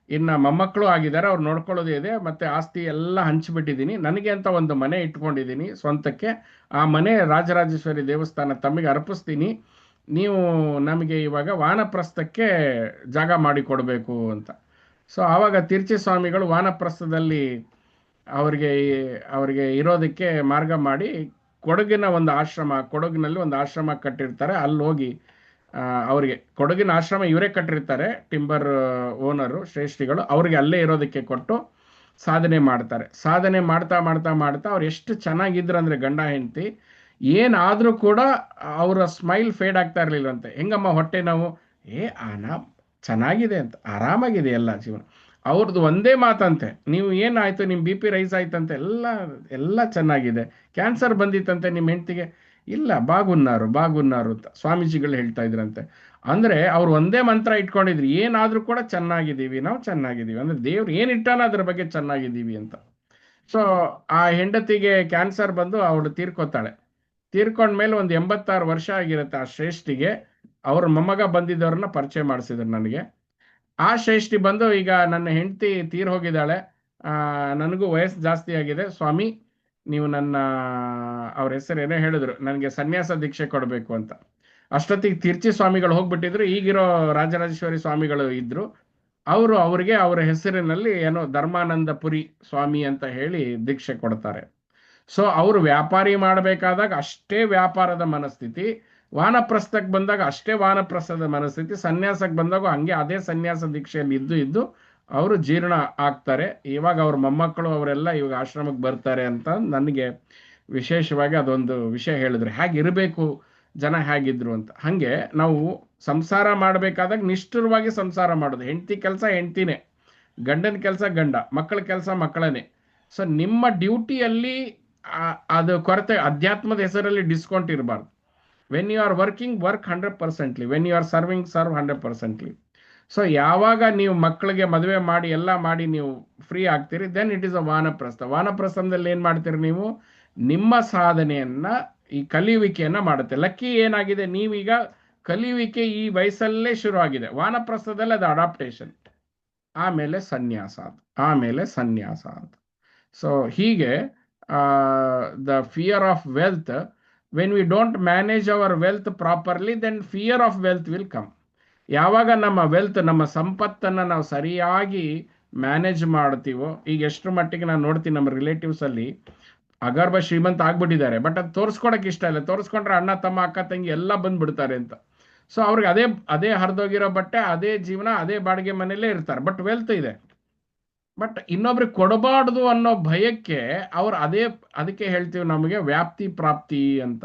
ಇನ್ನು ಮೊಮ್ಮಕ್ಕಳು ಆಗಿದ್ದಾರೆ, ಅವ್ರು ನೋಡ್ಕೊಳ್ಳೋದೇ ಇದೆ, ಮತ್ತೆ ಆಸ್ತಿ ಎಲ್ಲ ಹಂಚಿಬಿಟ್ಟಿದ್ದೀನಿ, ನನಗೆ ಅಂತ ಒಂದು ಮನೆ ಇಟ್ಕೊಂಡಿದ್ದೀನಿ ಸ್ವಂತಕ್ಕೆ, ಆ ಮನೆ ರಾಜರಾಜೇಶ್ವರಿ ದೇವಸ್ಥಾನ ತಮಗೆ ಅರ್ಪಿಸ್ತೀನಿ, ನೀವು ನಮಗೆ ಇವಾಗ ವಾನಪ್ರಸ್ಥಕ್ಕೆ ಜಾಗ ಮಾಡಿ ಕೊಡಬೇಕು ಅಂತ. ಸೊ ಆವಾಗ ತಿರುಚಿ ಸ್ವಾಮಿಗಳು ವಾನಪ್ರಸ್ಥದಲ್ಲಿ ಅವರಿಗೆ ಇರೋದಕ್ಕೆ ಮಾರ್ಗ ಮಾಡಿ ಕೊಡಗಿನ ಒಂದು ಆಶ್ರಮ, ಕೊಡಗಿನಲ್ಲಿ ಒಂದು ಆಶ್ರಮ ಕಟ್ಟಿರ್ತಾರೆ. ಅಲ್ಲಿ ಹೋಗಿ ಅವರಿಗೆ ಕೊಡಗಿನ ಆಶ್ರಮ ಇವರೇ ಕಟ್ಟಿರ್ತಾರೆ, ಟಿಂಬರ್ ಓನರು ಶ್ರೇಷ್ಠಿಗಳು, ಅವ್ರಿಗೆ ಅಲ್ಲೇ ಇರೋದಕ್ಕೆ ಕೊಟ್ಟು ಸಾಧನೆ ಮಾಡ್ತಾರೆ. ಸಾಧನೆ ಮಾಡ್ತಾ ಮಾಡ್ತಾ ಮಾಡ್ತಾ ಅವ್ರು ಎಷ್ಟು ಚೆನ್ನಾಗಿದ್ರು ಅಂದ್ರೆ ಗಂಡ ಹೆಂಡತಿ, ಏನಾದ್ರೂ ಕೂಡ ಅವರ ಸ್ಮೈಲ್ ಫೇಡ್ ಆಗ್ತಾ ಇರ್ಲಿಲ್ಲಂತೆ. ಹೆಂಗಮ್ಮ ಹೊಟ್ಟೆ ನೋವು, ಚೆನ್ನಾಗಿದೆ ಅಂತ, ಆರಾಮಾಗಿದೆ ಎಲ್ಲ ಜೀವನ. ಅವ್ರದ್ದು ಒಂದೇ ಮಾತಂತೆ, ನೀವು ಏನಾಯ್ತು, ನಿಮ್ಮ BP ರೈಸ್ ಆಯ್ತಂತೆ, ಎಲ್ಲ ಚೆನ್ನಾಗಿದೆ. ಕ್ಯಾನ್ಸರ್ ಬಂದಿತ್ತಂತೆ ನಿಮ್ಮ ಹೆಂಡತಿಗೆ, ಇಲ್ಲ ಬಾಗುన్నారు ಅಂತ ಸ್ವಾಮೀಜಿಗಳು ಹೇಳ್ತಾ ಇದ್ರಂತೆ. ಅಂದ್ರೆ ಅವ್ರು ಒಂದೇ ಮಂತ್ರ ಇಟ್ಕೊಂಡಿದ್ರು, ಏನಾದ್ರೂ ಕೂಡ ಚೆನ್ನಾಗಿದ್ದೀವಿ, ನಾವು ಚೆನ್ನಾಗಿದ್ದೀವಿ ಅಂದ್ರೆ ದೇವ್ರು ಏನಿಟ್ಟಾನ ಅದ್ರ ಬಗ್ಗೆ ಚೆನ್ನಾಗಿದ್ದೀವಿ ಅಂತ. ಸೊ ಆ ಹೆಂಡತಿಗೆ ಕ್ಯಾನ್ಸರ್ ಬಂದು ಅವಳು ತೀರ್ಕೊತಾಳೆ. ತೀರ್ಕೊಂಡ್ಮೇಲೆ ಒಂದು 86 ವರ್ಷ ಆಗಿರುತ್ತೆ. ಆ ಶ್ರೇಷ್ಠಿಗೆ ಅವ್ರ ಮೊಮ್ಮಗ ಬಂದಿದ್ದವ್ರನ್ನ ಪರಿಚಯ ಮಾಡಿಸಿದ್ರು ನನಗೆ. ಆ ಶ್ರೇಷ್ಠಿ ಬಂದು, ಈಗ ನನ್ನ ಹೆಂಡತಿ ತೀರ್ ಹೋಗಿದ್ದಾಳೆ, ನನಗೂ ವಯಸ್ಸು ಜಾಸ್ತಿ ಆಗಿದೆ ಸ್ವಾಮಿ, ನೀವು ನನ್ನ, ಅವ್ರ ಹೆಸರು ಏನೋ ಹೇಳಿದ್ರು, ನನಗೆ ಸನ್ಯಾಸ ದೀಕ್ಷೆ ಕೊಡಬೇಕು ಅಂತ. ಅಷ್ಟೊತ್ತಿಗೆ ತಿರ್ಚಿ ಸ್ವಾಮಿಗಳು ಹೋಗ್ಬಿಟ್ಟಿದ್ರು, ಈಗಿರೋ ರಾಜರಾಜೇಶ್ವರಿ ಸ್ವಾಮಿಗಳು ಇದ್ರು. ಅವರಿಗೆ ಅವರ ಹೆಸರಿನಲ್ಲಿ ಏನೋ ಧರ್ಮಾನಂದಪುರಿ ಸ್ವಾಮಿ ಅಂತ ಹೇಳಿ ದೀಕ್ಷೆ ಕೊಡ್ತಾರೆ. ಸೊ ಅವರು ವ್ಯಾಪಾರಿ ಮಾಡಬೇಕಾದಾಗ ಅಷ್ಟೇ ವ್ಯಾಪಾರದ ಮನಸ್ಥಿತಿ, ವಾನಪ್ರಸ್ಥಕ್ಕೆ ಬಂದಾಗ ಅಷ್ಟೇ ವಾನಪ್ರಸ್ಥದ ಮನಸ್ಥಿತಿ, ಸನ್ಯಾಸಕ್ಕೆ ಬಂದಾಗ ಹಂಗೆ ಅದೇ ಸನ್ಯಾಸ ದೀಕ್ಷೆಯಲ್ಲಿ ಇದ್ದು ಅವರು ಜೀರ್ಣ ಆಗ್ತಾರೆ. ಇವಾಗ ಅವ್ರ ಮೊಮ್ಮಕ್ಕಳು ಅವರೆಲ್ಲ ಇವಾಗ ಆಶ್ರಮಕ್ಕೆ ಬರ್ತಾರೆ ಅಂತ ನನಗೆ ವಿಶೇಷವಾಗಿ ಅದೊಂದು ವಿಷಯ ಹೇಳಿದ್ರು, ಹೇಗಿರಬೇಕು ಜನ ಹೇಗಿದ್ರು ಅಂತ. ಹಾಗೆ ನಾವು ಸಂಸಾರ ಮಾಡಬೇಕಾದಾಗ ನಿಷ್ಠುರವಾಗಿ ಸಂಸಾರ ಮಾಡೋದು. ಹೆಂಡತಿ ಕೆಲಸ ಹೆಂಡ್ತಿನೇ, ಗಂಡನ ಕೆಲಸ ಗಂಡ, ಮಕ್ಕಳ ಕೆಲಸ ಮಕ್ಕಳನೇ. ಸೊ ನಿಮ್ಮ ಡ್ಯೂಟಿಯಲ್ಲಿ ಅದು ಕೊರತೆ, ಅಧ್ಯಾತ್ಮದ ಹೆಸರಲ್ಲಿ ಡಿಸ್ಕೌಂಟ್ ಇರಬಾರ್ದು. When you are working, work 100%, when you are serving, serve 100%. So ಯಾವಾಗ ನೀವು ಮಕ್ಕಳಿಗೆ ಮದುವೆ ಮಾಡಿ ಎಲ್ಲ ಮಾಡಿ ನೀವು ಫ್ರೀ ಆಗ್ತೀರಿ, ದೆನ್ ಇಟ್ ಈಸ್ ಅ ವಾನಪ್ರಸ್ಥ. ವಾನಪ್ರಸ್ಥದಲ್ಲಿ ಏನ್ ಮಾಡ್ತೀರಿ ನೀವು, ನಿಮ್ಮ ಸಾಧನೆಯನ್ನ, ಈ ಕಲಿಯುವಿಕೆಯನ್ನ ಮಾಡುತ್ತೆ. ಲಕ್ಕಿ ಏನಾಗಿದೆ, ನೀವೀಗ ಕಲಿಯುವಿಕೆ ಈ ವಯಸ್ಸಲ್ಲೇ ಶುರು ಆಗಿದೆ. ವಾನಪ್ರಸ್ಥದಲ್ಲಿ ಅದು ಅಡಾಪ್ಟೇಷನ್, ಆಮೇಲೆ ಸನ್ಯಾಸ ಅಂತ. ಸೊ ಹೀಗೆ the fear of wealth. When we don't manage our wealth properly, then fear of wealth will come. ಯಾವಾಗ ನಮ್ಮ ವೆಲ್ತ್, ನಮ್ಮ ಸಂಪತ್ತನ್ನು ನಾವು ಸರಿಯಾಗಿ ಮ್ಯಾನೇಜ್ ಮಾಡ್ತೀವೋ, ಈಗ ಎಷ್ಟರ ಮಟ್ಟಿಗೆ ನಾನು ನೋಡ್ತೀನಿ ನಮ್ಮ ರಿಲೇಟಿವ್ಸಲ್ಲಿ ಅಗರ್ಭ ಶ್ರೀಮಂತ ಆಗ್ಬಿಟ್ಟಿದ್ದಾರೆ, ಬಟ್ ಅದು ತೋರಿಸ್ಕೊಡಕ್ಕೆ ಇಷ್ಟ ಇಲ್ಲ. ತೋರಿಸ್ಕೊಂಡ್ರೆ ಅಣ್ಣ ತಮ್ಮ ಅಕ್ಕ ತಂಗಿ ಎಲ್ಲ ಬಂದ್ಬಿಡ್ತಾರೆ ಅಂತ. ಸೊ ಅವ್ರಿಗೆ ಅದೇ ಅದೇ ಹರಿದೋಗಿರೋ ಬಟ್ಟೆ, ಅದೇ ಜೀವನ, ಅದೇ ಬಾಡಿಗೆ ಮನೆಯಲ್ಲೇ ಇರ್ತಾರೆ, ಬಟ್ ವೆಲ್ತ್ ಇದೆ. ಬಟ್ ಇನ್ನೊಬ್ರಿಗೆ ಕೊಡಬಾರ್ದು ಅನ್ನೋ ಭಯಕ್ಕೆ ಅವ್ರು ಅದಕ್ಕೆ ಹೇಳ್ತೀವಿ ನಮಗೆ ವ್ಯಾಪ್ತಿ ಪ್ರಾಪ್ತಿ ಅಂತ.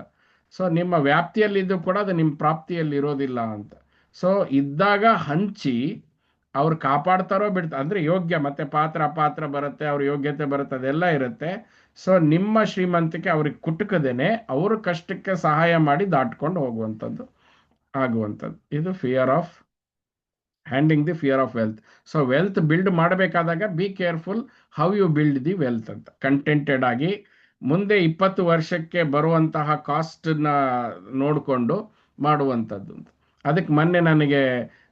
ಸೊ ನಿಮ್ಮ ವ್ಯಾಪ್ತಿಯಲ್ಲಿದ್ದು ಕೂಡ ಅದು ನಿಮ್ಮ ಪ್ರಾಪ್ತಿಯಲ್ಲಿ ಇರೋದಿಲ್ಲ ಅಂತ. ಸೊ ಇದ್ದಾಗ ಹಂಚಿ ಅವ್ರು ಕಾಪಾಡ್ತಾರೋ ಬಿಡ್ತಾರೆ, ಅಂದ್ರೆ ಯೋಗ್ಯ, ಮತ್ತೆ ಪಾತ್ರ ಅಪಾತ್ರ ಬರುತ್ತೆ, ಅವ್ರ ಯೋಗ್ಯತೆ ಬರುತ್ತೆ, ಅದೆಲ್ಲ ಇರುತ್ತೆ. ಸೊ ನಿಮ್ಮ ಶ್ರೀಮಂತಿಕೆ ಅವ್ರಿಗೆ ಕುಟುಕದೇನೆ ಅವ್ರ ಕಷ್ಟಕ್ಕೆ ಸಹಾಯ ಮಾಡಿ ದಾಟ್ಕೊಂಡು ಹೋಗುವಂಥದ್ದು ಆಗುವಂಥದ್ದು. ಇದು fear of handling the fear of wealth. So wealth build ಮಾಡಬೇಕಾದಾಗ be careful how you build the wealth ಅಂತ. ಕಂಟೆಂಟೆಡ್ ಆಗಿ ಮುಂದೆ 20 ವರ್ಷಕ್ಕೆ ಬರುವಂತಹ ಕಾಸ್ಟನ್ನ ನೋಡಿಕೊಂಡು ಮಾಡುವಂಥದ್ದು ಅಂತ. ಅದಕ್ಕೆ ಮೊನ್ನೆ ನನಗೆ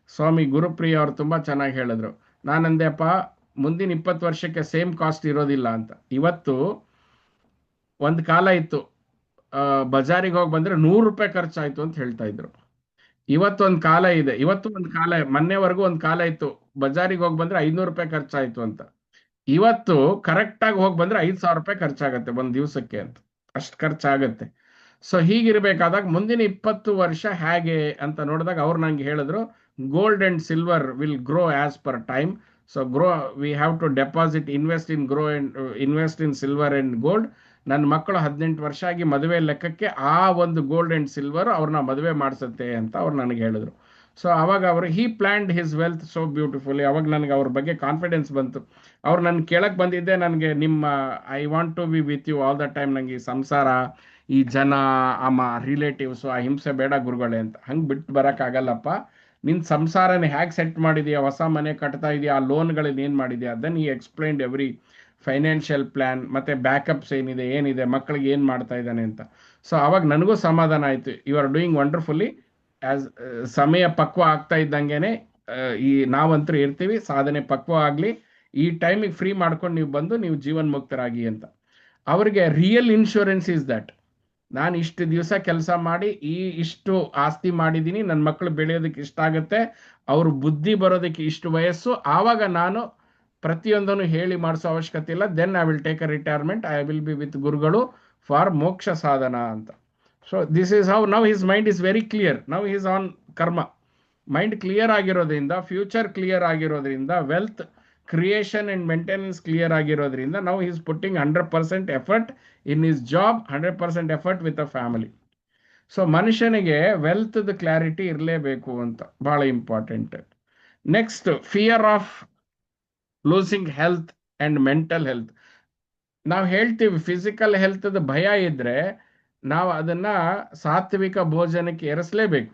ಸ್ವಾಮಿ ಗುರುಪ್ರಿಯ ಅವರು ತುಂಬ ಚೆನ್ನಾಗಿ ಹೇಳಿದ್ರು. ನಾನಂದೆಪ್ಪ, ಮುಂದಿನ 20 ವರ್ಷಕ್ಕೆ ಸೇಮ್ ಕಾಸ್ಟ್ ಇರೋದಿಲ್ಲ ಅಂತ. ಇವತ್ತು ಒಂದು ಕಾಲ ಇತ್ತು, ಬಜಾರಿಗೆ ಹೋಗಿ ಬಂದರೆ 100 ರೂಪಾಯಿ ಖರ್ಚಾಯಿತು ಅಂತ ಹೇಳ್ತಾ ಇದ್ರು. ಇವತ್ತೊಂದು ಕಾಲ ಇದೆ, ಮೊನ್ನೆವರೆಗೂ ಒಂದು ಕಾಲ ಇತ್ತು, ಬಜಾರಿಗೆ ಹೋಗಿ ಬಂದ್ರೆ 500 ರೂಪಾಯಿ ಖರ್ಚಾಯಿತು ಅಂತ. ಇವತ್ತು ಕರೆಕ್ಟಾಗಿ ಹೋಗಿ ಬಂದ್ರೆ 5,000 ರೂಪಾಯಿ ಖರ್ಚಾಗತ್ತೆ ಒಂದು ದಿವಸಕ್ಕೆ ಅಂತ, ಅಷ್ಟು ಖರ್ಚಾಗತ್ತೆ. ಸೊ ಹೀಗಿರ್ಬೇಕಾದಾಗ ಮುಂದಿನ 20 ವರ್ಷ ಹೇಗೆ ಅಂತ ನೋಡಿದಾಗ ಅವ್ರು ನಂಗೆ ಹೇಳಿದ್ರು, gold and silver will grow as per time. So we have to deposit, invest in silver and gold. ನನ್ನ ಮಕ್ಕಳು 18 ವರ್ಷ ಆಗಿ ಮದುವೆ ಲೆಕ್ಕಕ್ಕೆ ಆ ಒಂದು ಗೋಲ್ಡ್ ಅಂಡ್ ಸಿಲ್ವರ್ ಅವ್ರನ್ನ ಮದುವೆ ಮಾಡಿಸುತ್ತೆ ಅಂತ ಅವ್ರು ನನಗೆ ಹೇಳಿದ್ರು. ಸೊ ಅವಾಗ ಅವರು planned his wealth so beautifully. ಅವಾಗ ನನಗೆ ಅವ್ರ ಬಗ್ಗೆ ಕಾನ್ಫಿಡೆನ್ಸ್ ಬಂತು. ಅವ್ರು ನನ್ನ ಕೇಳಕ್ಕೆ ಬಂದಿದ್ದೆ, ನನಗೆ I want to be with you all the time, ನನಗೆ ಈ ಸಂಸಾರ, ಈ ಜನ, ರಿಲೇಟಿವ್ಸು, ಆ ಹಿಂಸೆ ಬೇಡ ಗುರುಗಳೇ ಅಂತ. ಹಂಗೆ ಬಿಟ್ಟು ಬರೋಕ್ಕಾಗಲ್ಲಪ್ಪ. ನಿನ್ನ ಸಂಸಾರನ ಹೇಗೆ ಸೆಟ್ ಮಾಡಿದೆಯಾ, ಹೊಸ ಮನೆ ಕಟ್ತಾ ಇದೆಯಾ, ಆ ಲೋನ್ಗಳನ್ನ ಏನು ಮಾಡಿದೆಯಾ, ದೆನ್ ಈ ಎಕ್ಸ್ಪ್ಲೈನ್ಡ್ ಎವ್ರಿ ಫೈನಾನ್ಷಿಯಲ್ ಪ್ಲ್ಯಾನ್, ಮತ್ತು ಬ್ಯಾಕಪ್ಸ್ ಏನಿದೆ, ಮಕ್ಕಳಿಗೆ ಏನು ಮಾಡ್ತಾ ಇದ್ದಾನೆ ಅಂತ. ಸೊ ಅವಾಗ ನನಗೂ ಸಮಾಧಾನ ಆಯಿತು. You are doing wonderfully. ಸಮಯ ಪಕ್ವ ಆಗ್ತಾ ಇದ್ದಂಗೆನೆ ನಾವಂತರೂ ಇರ್ತೀವಿ, ಸಾಧನೆ ಪಕ್ವ ಆಗಲಿ, ಈ ಟೈಮಿಗೆ ಫ್ರೀ ಮಾಡ್ಕೊಂಡು ನೀವು ಬಂದು ನೀವು ಜೀವನ್ ಮುಕ್ತರಾಗಿ ಅಂತ. ಅವ್ರಿಗೆ ರಿಯಲ್ ಇನ್ಶೂರೆನ್ಸ್ ಈಸ್ ದಟ್, ನಾನು ಇಷ್ಟು ದಿವಸ ಕೆಲಸ ಮಾಡಿ ಇಷ್ಟು ಆಸ್ತಿ ಮಾಡಿದ್ದೀನಿ, ನನ್ನ ಮಕ್ಕಳು ಬೆಳೆಯೋದಕ್ಕೆ ಇಷ್ಟ ಆಗುತ್ತೆ, ಅವರು ಬುದ್ಧಿ ಬರೋದಕ್ಕೆ ಇಷ್ಟು ವಯಸ್ಸು, ಆವಾಗ ನಾನು ಪ್ರತಿಯೊಂದನ್ನು ಹೇಳಿ ಮಾಡಿಸೋ ಅವಶ್ಯಕತೆ ಇಲ್ಲ. Then I will take a retirement, I will be with ಗುರುಗಳು ಫಾರ್ ಮೋಕ್ಷ ಸಾಧನ ಅಂತ. So this is how now his mind is very clear. Now is on karma. Mind clear ಆಗಿರೋದ್ರಿಂದ, ಫ್ಯೂಚರ್ ಕ್ಲಿಯರ್ ಆಗಿರೋದ್ರಿಂದ, wealth creation and maintenance clear ಆಗಿರೋದ್ರಿಂದ, now is putting 100% effort in his job, 100% effort with a family. So ಮನುಷ್ಯನಿಗೆ ವೆಲ್ತ್ದ ಕ್ಲಾರಿಟಿ ಇರಲೇಬೇಕು ಅಂತ, ಬಹಳ important. Next, fear of losing health and mental health. ನಾವು ಹೇಳ್ತೀವಿ ಫಿಸಿಕಲ್ ಹೆಲ್ತ್ದ ಭಯ ಇದ್ರೆ ನಾವು ಅದನ್ನ ಸಾತ್ವಿಕ ಭೋಜನಕ್ಕೆ ಏರಿಸಲೇಬೇಕು.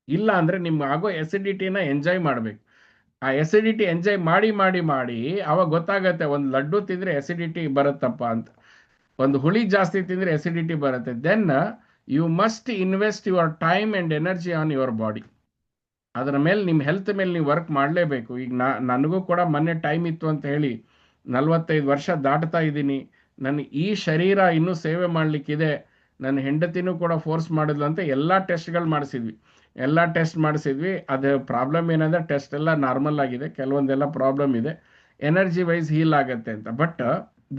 ಇಲ್ಲ ಅಂದ್ರೆ ನಿಮ್ಗೆ ಆಗೋ ಎಸಿಡಿಟಿನ ಎಂಜಾಯ್ ಮಾಡಬೇಕು. ಆ ಎಸಿಡಿಟಿ ಎಂಜಾಯ್ ಮಾಡಿ ಮಾಡಿ ಮಾಡಿ ಅವಾಗ ಗೊತ್ತಾಗತ್ತೆ, ಒಂದು ಲಡ್ಡು ತಿಂದ್ರೆ ಎಸಿಡಿಟಿ ಬರುತ್ತಪ್ಪ ಅಂತ, ಒಂದು ಹುಳಿ ಜಾಸ್ತಿ ತಿಂದ್ರೆ ಎಸಿಡಿಟಿ ಬರುತ್ತೆ. Then you must invest your time and energy on your body. ಅದರ ಮೇಲೆ, ನಿಮ್ಮ ಹೆಲ್ತ್ ಮೇಲೆ ನೀವು ವರ್ಕ್ ಮಾಡಲೇಬೇಕು. ಈಗ ನನಗೂ ಕೂಡ ಮೊನ್ನೆ ಟೈಮ್ ಇತ್ತು ಅಂತ ಹೇಳಿ 45 ವರ್ಷ ದಾಟ್ತಾ ಇದ್ದೀನಿ, ನನಗೆ ಈ ಶರೀರ ಇನ್ನೂ ಸೇವೆ ಮಾಡಲಿಕ್ಕಿದೆ, ನನ್ನ ಹೆಂಡತಿನೂ ಕೂಡ ಫೋರ್ಸ್ ಮಾಡಿದ್ಲು ಅಂತ ಎಲ್ಲ ಟೆಸ್ಟ್ಗಳು ಮಾಡಿಸಿದ್ವಿ. ಅದು ಪ್ರಾಬ್ಲಮ್ ಏನಂದರೆ ಟೆಸ್ಟ್ ಎಲ್ಲ ನಾರ್ಮಲ್ ಆಗಿದೆ, ಕೆಲವೊಂದೆಲ್ಲ ಪ್ರಾಬ್ಲಮ್ ಇದೆ, ಎನರ್ಜಿ ವೈಸ್ ಹೀಲ್ ಆಗುತ್ತೆ ಅಂತ. But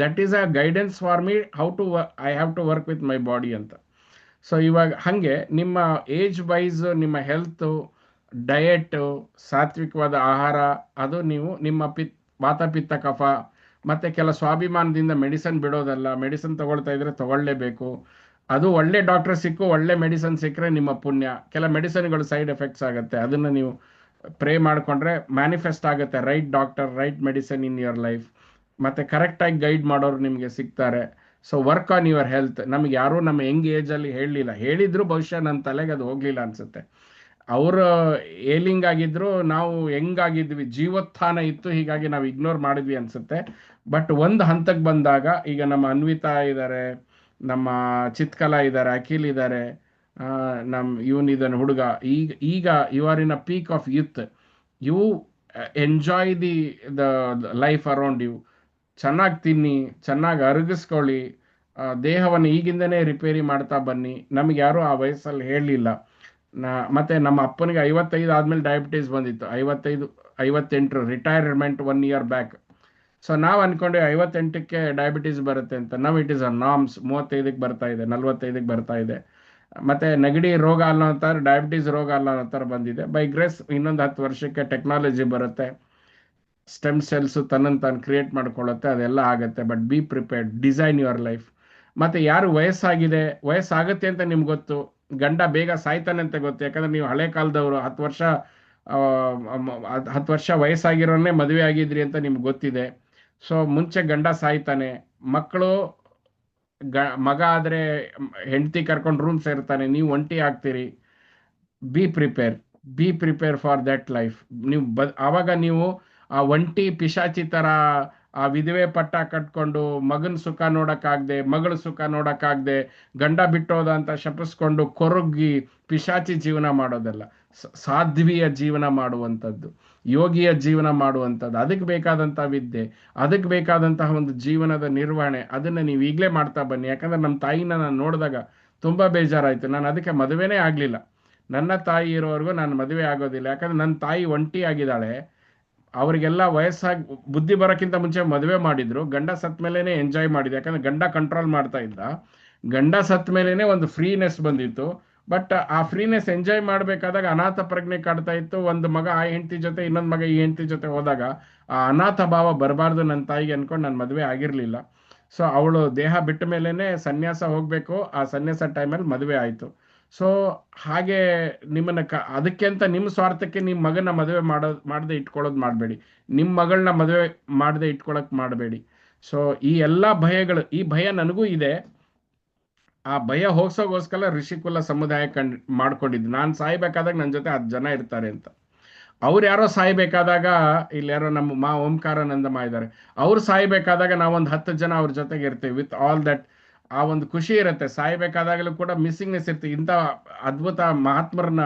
that is a guidance for me how to I have to work with my body ಅಂತ. ಸೊ ಇವಾಗ ಹಾಗೆ ನಿಮ್ಮ ಏಜ್ ವೈಸ್ ನಿಮ್ಮ ಹೆಲ್ತು, ಡಯೆಟ್, ಸಾತ್ವಿಕವಾದ ಆಹಾರ, ಅದು ನೀವು ನಿಮ್ಮ ವಾತ ಪಿತ್ತ ಕಫ, ಮತ್ತು ಕೆಲ ಸ್ವಾಭಿಮಾನದಿಂದ ಮೆಡಿಸನ್ ಬಿಡೋದಲ್ಲ. ಮೆಡಿಸನ್ ತಗೊಳ್ತಾ ಇದ್ರೆ ತಗೊಳ್ಳೇಬೇಕು. ಅದು ಒಳ್ಳೆ ಡಾಕ್ಟರ್ ಒಳ್ಳೆ ಮೆಡಿಸನ್ ಸಿಕ್ಕರೆ ನಿಮ್ಮ ಪುಣ್ಯ. ಕೆಲ ಮೆಡಿಸನ್ಗಳು ಸೈಡ್ ಎಫೆಕ್ಟ್ಸ್ ಆಗುತ್ತೆ, ಅದನ್ನು ನೀವು ಪ್ರೇ ಮಾಡಿಕೊಂಡ್ರೆ ಮ್ಯಾನಿಫೆಸ್ಟ್ ಆಗುತ್ತೆ. Right doctor, right medicine in your life, ಮತ್ತು ಕರೆಕ್ಟಾಗಿ ಗೈಡ್ ಮಾಡೋರು ನಿಮಗೆ ಸಿಗ್ತಾರೆ. So work on your health. ನಮ್ಗೆ ಯಾರೂ ನಮ್ಮ ಯಂಗ್ ಏಜಲ್ಲಿ ಹೇಳಿದ್ರು ಬಹುಶಃ ನನ್ನ ತಲೆಗೆ ಅದು ಹೋಗಲಿಲ್ಲ ಅನಿಸುತ್ತೆ. ಅವರು ಏಲಿಂಗ್ ಆಗಿದ್ರು, ನಾವು ಹೆಂಗಾಗಿದ್ವಿ, ಜೀವೋತ್ಥಾನ ಇತ್ತು, ಹೀಗಾಗಿ ನಾವು ಇಗ್ನೋರ್ ಮಾಡಿದ್ವಿ ಅನಿಸುತ್ತೆ. ಬಟ್ ಒಂದು ಹಂತಕ್ಕೆ ಬಂದಾಗ, ಈಗ ನಮ್ಮ ಅನ್ವಿತಾ ಇದ್ದಾರೆ, ನಮ್ಮ ಚಿತ್ಕಲಾ ಇದ್ದಾರೆ, ಅಖಿಲ್ ಇದ್ದಾರೆ, ಇವನಿದ್ದಾನೆ ಹುಡುಗ, ಈಗ you are in a peak of youth. You enjoy the life around you. ಚೆನ್ನಾಗಿ ತಿನ್ನಿ, ಚೆನ್ನಾಗಿ ಅರಗಿಸ್ಕೊಳ್ಳಿ, ದೇಹವನ್ನು ಈಗಿಂದನೇ ರಿಪೇರಿ ಮಾಡ್ತಾ ಬನ್ನಿ. ನಮಗೆ ಯಾರೂ ಆ ವಯಸ್ಸಲ್ಲಿ ಹೇಳಲಿಲ್ಲ. ಮತ್ತೆ ನಮ್ಮ ಅಪ್ಪನಿಗೆ 55 ಆದ್ಮೇಲೆ ಡಯಾಬಿಟೀಸ್ ಬಂದಿತ್ತು. 58 ರಿಟೈರ್ಮೆಂಟ್ 1 ಇಯರ್ ಬ್ಯಾಕ್. ಸೊ ನಾವು ಅನ್ಕೊಂಡೆ 58ಕ್ಕೆ ಡಯಾಬಿಟೀಸ್ ಬರುತ್ತೆ ಅಂತ. ನಾವು ಇಟ್ ಇಸ್ ಅ ನಾರ್ಮ್ಸ್. 35ಕ್ಕೆ ಬರ್ತಾ ಇದೆ, 45ಕ್ಕೆ ಬರ್ತಾ ಇದೆ. ಮತ್ತೆ ನೆಗಡಿ ರೋಗ ಅಲ್ಲ ಅಂತಾರೆ, ಡಯಾಬಿಟೀಸ್ ರೋಗ ಅಲ್ಲ ಅಂತಾರೆ ಬಂದಿದೆ. ಬೈ ಗ್ರೇಸ್ ಇನ್ನೊಂದು 10 ವರ್ಷಕ್ಕೆ ಟೆಕ್ನಾಲಜಿ ಬರುತ್ತೆ, ಸ್ಟೆಮ್ ಸೆಲ್ಸ್ ತನ್ನನ್ನು ತಾನು ಕ್ರಿಯೇಟ್ ಮಾಡ್ಕೊಳ್ಳುತ್ತೆ, ಅದೆಲ್ಲ ಆಗುತ್ತೆ. But be prepared, design your life. ಮತ್ತೆ ಯಾರು ವಯಸ್ಸಾಗುತ್ತೆ ಅಂತ ನಿಮ್ಗೆ ಗೊತ್ತು, ಗಂಡ ಬೇಗ ಸಾಯ್ತಾನೆ ಅಂತ ಗೊತ್ತು. ಯಾಕಂದ್ರೆ ನೀವು ಹಳೆ ಕಾಲದವರು 10 ವರ್ಷ ವಯಸ್ಸಾಗಿರೋನೇ ಮದುವೆ ಆಗಿದ್ರಿ ಅಂತ ನಿಮ್ಗೆ ಗೊತ್ತಿದೆ. ಸೊ ಮುಂಚೆ ಗಂಡ ಸಾಯ್ತಾನೆ, ಮಕ್ಕಳು ಮಗ ಆದ್ರೆ ಹೆಂಡತಿ ಕರ್ಕೊಂಡು ರೂಮ್ ಸೇರ್ತಾನೆ, ನೀವು ಒಂಟಿ ಆಗ್ತೀರಿ. Be prepare for that life. ನೀವು ಆವಾಗ ನೀವು ಆ ಒಂಟಿ ಪಿಶಾಚಿ ತರ ಆ ವಿಧವೆ ಪಟ್ಟ ಕಟ್ಕೊಂಡು ಮಗನ ಸುಖ ನೋಡಕ್ಕಾಗ್ದೆ, ಮಗಳ ಸುಖ ನೋಡಕ್ಕಾಗ್ದೆ, ಗಂಡ ಬಿಟ್ಟೋದ ಅಂತ ಶಪಿಸ್ಕೊಂಡು ಕೊರಗಿ ಪಿಶಾಚಿ ಜೀವನ ಮಾಡೋದಲ್ಲ. ಸಾಧ್ವಿಯ ಜೀವನ ಮಾಡುವಂಥದ್ದು, ಯೋಗಿಯ ಜೀವನ ಮಾಡುವಂಥದ್ದು, ಅದಕ್ಕೆ ಬೇಕಾದಂತಹ ವಿದ್ಯೆ, ಅದಕ್ಕೆ ಬೇಕಾದಂತಹ ಒಂದು ಜೀವನದ ನಿರ್ವಹಣೆ, ಅದನ್ನ ನೀವು ಈಗಲೇ ಮಾಡ್ತಾ ಬನ್ನಿ. ಯಾಕಂದ್ರೆ ನಮ್ಮ ತಾಯಿನ ನಾನು ನೋಡಿದಾಗ ತುಂಬಾ ಬೇಜಾರಾಯ್ತು. ನಾನು ಅದಕ್ಕೆ ಮದುವೆನೇ ಆಗ್ಲಿಲ್ಲ. ನನ್ನ ತಾಯಿ ಇರೋವರೆಗೂ ನಾನು ಮದುವೆ ಆಗೋದಿಲ್ಲ. ಯಾಕಂದ್ರೆ ನನ್ನ ತಾಯಿ ಒಂಟಿ ಆಗಿದ್ದಾಳೆ. ಅವರಿಗೆಲ್ಲ ವಯಸ್ಸಾಗಿ ಬುದ್ಧಿ ಬರೋಕ್ಕಿಂತ ಮುಂಚೆ ಮದುವೆ ಮಾಡಿದ್ರು. ಗಂಡ ಸತ್ ಮೇಲೇನೆ ಎಂಜಾಯ್ ಮಾಡಿದೆ. ಯಾಕಂದ್ರೆ ಗಂಡ ಕಂಟ್ರೋಲ್ ಮಾಡ್ತಾ ಇದ್ದ. ಗಂಡ ಸತ್ ಮೇಲೇನೆ ಒಂದು ಫ್ರೀನೆಸ್ ಬಂದಿತ್ತು. ಬಟ್ ಆ ಫ್ರೀನೆಸ್ ಎಂಜಾಯ್ ಮಾಡಬೇಕಾದಾಗ ಅನಾಥ ಪ್ರಜ್ಞೆ ಕಾಡ್ತಾ ಇತ್ತು. ಒಂದು ಮಗ ಆ ಹೆಂಡತಿ ಜೊತೆ, ಇನ್ನೊಂದು ಮಗ ಈ ಹೆಂಡತಿ ಜೊತೆ ಹೋದಾಗ ಆ ಅನಾಥ ಭಾವ ಬರಬಾರ್ದು ನನ್ನ ತಾಯಿಗೆ ಅನ್ಕೊಂಡು ನಾನು ಮದುವೆ ಆಗಿರ್ಲಿಲ್ಲ. ಸೊ ಅವಳು ದೇಹ ಬಿಟ್ಟ ಮೇಲೇನೆ ಸನ್ಯಾಸ ಹೋಗ್ಬೇಕು. ಆ ಸನ್ಯಾಸ ಟೈಮಲ್ಲಿ ಮದುವೆ ಆಯ್ತು. ಸೊ ಹಾಗೆ ನಿಮ್ಮನ್ನ ಅದಕ್ಕೆ ಅಂತ ನಿಮ್ಮ ಸ್ವಾರ್ಥಕ್ಕೆ ನಿಮ್ಮ ಮಗನ ಮದುವೆ ಮಾಡದೆ ಇಟ್ಕೊಳ್ಳೋದು ಮಾಡಬೇಡಿ. ನಿಮ್ಮ ಮಗಳನ್ನ ಮದುವೆ ಮಾಡದೆ ಇಟ್ಕೊಳಕ್ ಮಾಡಬೇಡಿ. ಸೊ ಈ ಎಲ್ಲಾ ಭಯಗಳು, ಈ ಭಯ ನನಗೂ ಇದೆ. ಆ ಭಯ ಹೋಗ್ಸೋಗೋಸ್ಕರ ಋಷಿಕುಲ ಸಮುದಾಯ ಮಾಡ್ಕೊಂಡಿದ್ದು. ನಾನು ಸಾಯ್ಬೇಕಾದಾಗ ನನ್ನ ಜೊತೆ 10 ಜನ ಇರ್ತಾರೆ ಅಂತ. ಅವ್ರು ಯಾರೋ ಸಾಯ್ಬೇಕಾದಾಗ, ಇಲ್ಲಿ ಯಾರೋ ನಮ್ಮ ಓಂಕಾರಾನಂದಮ್ಮ ಇದ್ದಾರೆ, ಅವ್ರು ಸಾಯ್ಬೇಕಾದಾಗ ನಾವೊಂದು 10 ಜನ ಅವ್ರ ಜೊತೆಗೆ ಇರ್ತೀವಿ. ವಿತ್ ಆಲ್ ದಟ್ ಆ ಒಂದು ಖುಷಿ ಇರುತ್ತೆ. ಸಾಯ್ಬೇಕಾದಾಗಲೂ ಕೂಡ ಮಿಸ್ಸಿಂಗ್ನೆಸ್ ಇರ್ತೀವಿ. ಇಂಥ ಅದ್ಭುತ ಮಹಾತ್ಮರನ್ನ,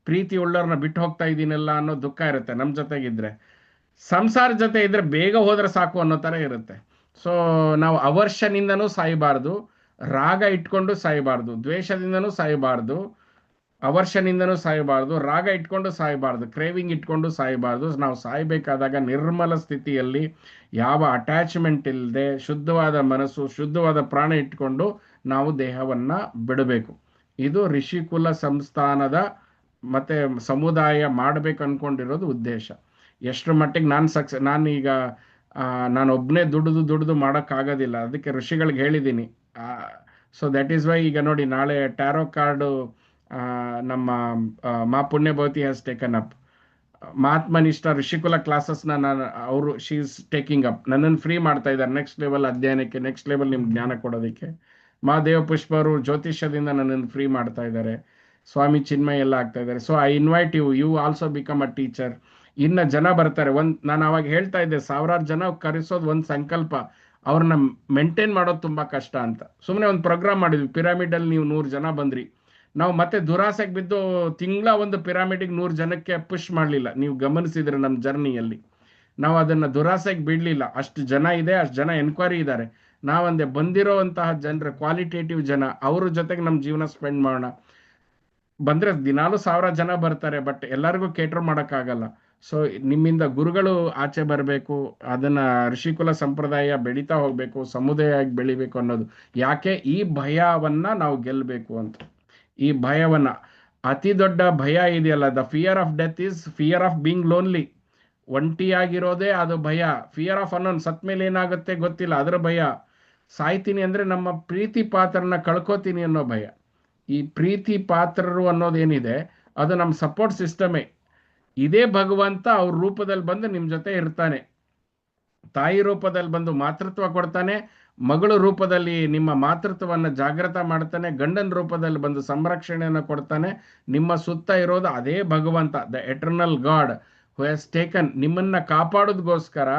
ಪ್ರೀತಿ ಉಳ್ಳವ್ರನ್ನ ಬಿಟ್ಟು ಹೋಗ್ತಾ ಇದ್ದೀನಲ್ಲ ಅನ್ನೋ ದುಃಖ ಇರುತ್ತೆ ನಮ್ಮ ಜೊತೆಗಿದ್ರೆ. ಸಂಸಾರ ಜೊತೆ ಇದ್ರೆ ಬೇಗ ಹೋದ್ರೆ ಸಾಕು ಅನ್ನೋ ತರ ಇರುತ್ತೆ. ಸೊ ನಾವು ಅವರ್ಷನಿಂದನೂ ಸಾಯಬಾರ್ದು, ರಾಗ ಇಟ್ಕೊಂಡು ಸಾಯಬಾರ್ದು, ದ್ವೇಷದಿಂದನೂ ಸಾಯಬಾರ್ದು, ಅವರ್ಷನಿಂದನೂ ಸಾಯಬಾರ್ದು, ರಾಗ ಇಟ್ಕೊಂಡು ಸಾಯಬಾರ್ದು, ಕ್ರೇವಿಂಗ್ ಇಟ್ಕೊಂಡು ಸಾಯಬಾರ್ದು. ನಾವು ಸಾಯ್ಬೇಕಾದಾಗ ನಿರ್ಮಲ ಸ್ಥಿತಿಯಲ್ಲಿ, ಯಾವ ಅಟ್ಯಾಚ್ಮೆಂಟ್ ಇಲ್ಲದೆ, ಶುದ್ಧವಾದ ಮನಸ್ಸು, ಶುದ್ಧವಾದ ಪ್ರಾಣ ಇಟ್ಕೊಂಡು ನಾವು ದೇಹವನ್ನ ಬಿಡಬೇಕು. ಇದು ಋಷಿಕುಲ ಸಂಸ್ಥಾನದ ಮತ್ತೆ ಸಮುದಾಯ ಮಾಡಬೇಕು ಅನ್ಕೊಂಡಿರೋದು ಉದ್ದೇಶ. ಎಷ್ಟರ ಮಟ್ಟಿಗೆ ನಾನೀಗ ನಾನು ಒಬ್ಬನೇ ದುಡಿದು ಮಾಡೋಕ್ಕಾಗೋದಿಲ್ಲ. ಅದಕ್ಕೆ ಋಷಿಗಳಿಗೆ ಹೇಳಿದ್ದೀನಿ. ಸೊ ದಟ್ ಈಸ್ ವೈ ಈಗ ನೋಡಿ, ನಾಳೆ ಟ್ಯಾರೋ ಕಾರ್ಡು ನಮ್ಮ ಮಾ ಪುಣ್ಯಭವತಿ ಹ್ಯಾಸ್ ಟೇಕನ್ ಅಪ್. ಮಹಾತ್ಮನಿಷ್ಠ ಋಷಿಕುಲ ಕ್ಲಾಸಸ್ನ ಅವರು ಶಿ ಈಸ್ ಟೇಕಿಂಗ್ ಅಪ್. ನನ್ನನ್ನು ಫ್ರೀ ಮಾಡ್ತಾ ಇದ್ದಾರೆ ನೆಕ್ಸ್ಟ್ ಲೆವೆಲ್ ಅಧ್ಯಯನಕ್ಕೆ, ನೆಕ್ಸ್ಟ್ ಲೆವೆಲ್ ನಿಮ್ಗೆ ಜ್ಞಾನ ಕೊಡೋದಕ್ಕೆ. ಮಹಾದೇವ ಪುಷ್ಪ ಅವರು ಜ್ಯೋತಿಷ್ಯದಿಂದ ನನ್ನನ್ನು ಫ್ರೀ ಮಾಡ್ತಾ ಇದ್ದಾರೆ. ಸ್ವಾಮಿ ಚಿನ್ಮಯ್ ಎಲ್ಲ ಆಗ್ತಾ ಇದ್ದಾರೆ. So I invite you also become a teacher. ಇನ್ನ ಜನ ಬರ್ತಾರೆ. ನಾನು ಅವಾಗ ಹೇಳ್ತಾ ಇದ್ದೆ, 1000 ಜನ ಕರೆಸೋದು ಒಂದು ಸಂಕಲ್ಪ, ಅವ್ರನ್ನ ಮೇಂಟೈನ್ ಮಾಡೋದು ತುಂಬಾ ಕಷ್ಟ ಅಂತ. ಸುಮ್ಮನೆ ಒಂದು ಪ್ರೋಗ್ರಾಮ್ ಮಾಡಿದ್ವಿ. ಪಿರಾಮಿಡ್ ಅಲ್ಲಿ ನೀವು 100 ಜನ ಬಂದ್ರಿ. ನಾವು ಮತ್ತೆ ದುರಾಸೆಗೆ ಬಿದ್ದು ತಿಂಗಳ ಒಂದು ಪಿರಾಮಿಡಿಗೆ 100 ಜನಕ್ಕೆ ಪುಷ್ ಮಾಡಲಿಲ್ಲ. ನೀವು ಗಮನಿಸಿದ್ರೆ ನಮ್ಮ ಜರ್ನಿಯಲ್ಲಿ ನಾವು ಅದನ್ನ ದುರಾಸೆಗೆ ಬಿಡ್ಲಿಲ್ಲ. ಅಷ್ಟು ಜನ ಇದೆ, ಅಷ್ಟು ಜನ ಎನ್ಕ್ವೈರಿ ಇದ್ದಾರೆ. ನಾವಂದೆ ಬಂದಿರೋಂತಹ ಜನರ ಕ್ವಾಲಿಟೇಟಿವ್ ಜನ, ಅವ್ರ ಜೊತೆಗೆ ನಮ್ಮ ಜೀವನ ಸ್ಪೆಂಡ್ ಮಾಡೋಣ. ಬಂದ್ರೆ ದಿನಾಲು 1000 ಜನ ಬರ್ತಾರೆ, ಬಟ್ ಎಲ್ಲರಿಗೂ ಕೇಟರ್ ಮಾಡೋಕ್ಕಾಗಲ್ಲ. ಸೊ ನಿಮ್ಮಿಂದ ಗುರುಗಳು ಆಚೆ ಬರಬೇಕು, ಅದನ್ನ ಋಷಿಕುಲ ಸಂಪ್ರದಾಯ ಬೆಳೀತಾ ಹೋಗ್ಬೇಕು, ಸಮುದಾಯ ಬೆಳಿಬೇಕು ಅನ್ನೋದು. ಯಾಕೆ ಈ ಭಯವನ್ನ ನಾವು ಗೆಲ್ಲಬೇಕು ಅಂತ. ಈ ಭಯವನ್ನ, ಅತಿ ದೊಡ್ಡ ಭಯ ಇದೆಯಲ್ಲ, the fear of death is fear of being lonely. ಒಂಟಿಯಾಗಿರೋದೇ ಅದು ಭಯ. ಫಿಯರ್ ಆಫ್ ಅನ್ನೋನ್, ಸತ್ ಮೇಲೆ ಏನಾಗುತ್ತೆ ಗೊತ್ತಿಲ್ಲ, ಅದರ ಭಯ. ಸಾಯ್ತೀನಿ ಅಂದ್ರೆ ನಮ್ಮ ಪ್ರೀತಿ ಪಾತ್ರನ ಕಳ್ಕೋತೀನಿ ಅನ್ನೋ ಭಯ. ಈ ಪ್ರೀತಿ ಪಾತ್ರರು ಅನ್ನೋದೇನಿದೆ ಅದು ನಮ್ಮ ಸಪೋರ್ಟ್ ಸಿಸ್ಟಮೇ. ಇದೇ ಭಗವಂತ ಅವ್ರ ರೂಪದಲ್ಲಿ ಬಂದು ನಿಮ್ ಜೊತೆ ಇರ್ತಾನೆ. ತಾಯಿ ರೂಪದಲ್ಲಿ ಬಂದು ಮಾತೃತ್ವ ಕೊಡ್ತಾನೆ, ಮಗಳು ರೂಪದಲ್ಲಿ ನಿಮ್ಮ ಮಾತೃತ್ವವನ್ನು ಜಾಗೃತ ಮಾಡ್ತಾನೆ, ಗಂಡನ ರೂಪದಲ್ಲಿ ಬಂದು ಸಂರಕ್ಷಣೆಯನ್ನು ಕೊಡ್ತಾನೆ. ನಿಮ್ಮ ಸುತ್ತ ಇರೋದು ಅದೇ ಭಗವಂತ, the eternal God who has taken. ನಿಮ್ಮನ್ನ ಕಾಪಾಡೋದಗೋಸ್ಕರ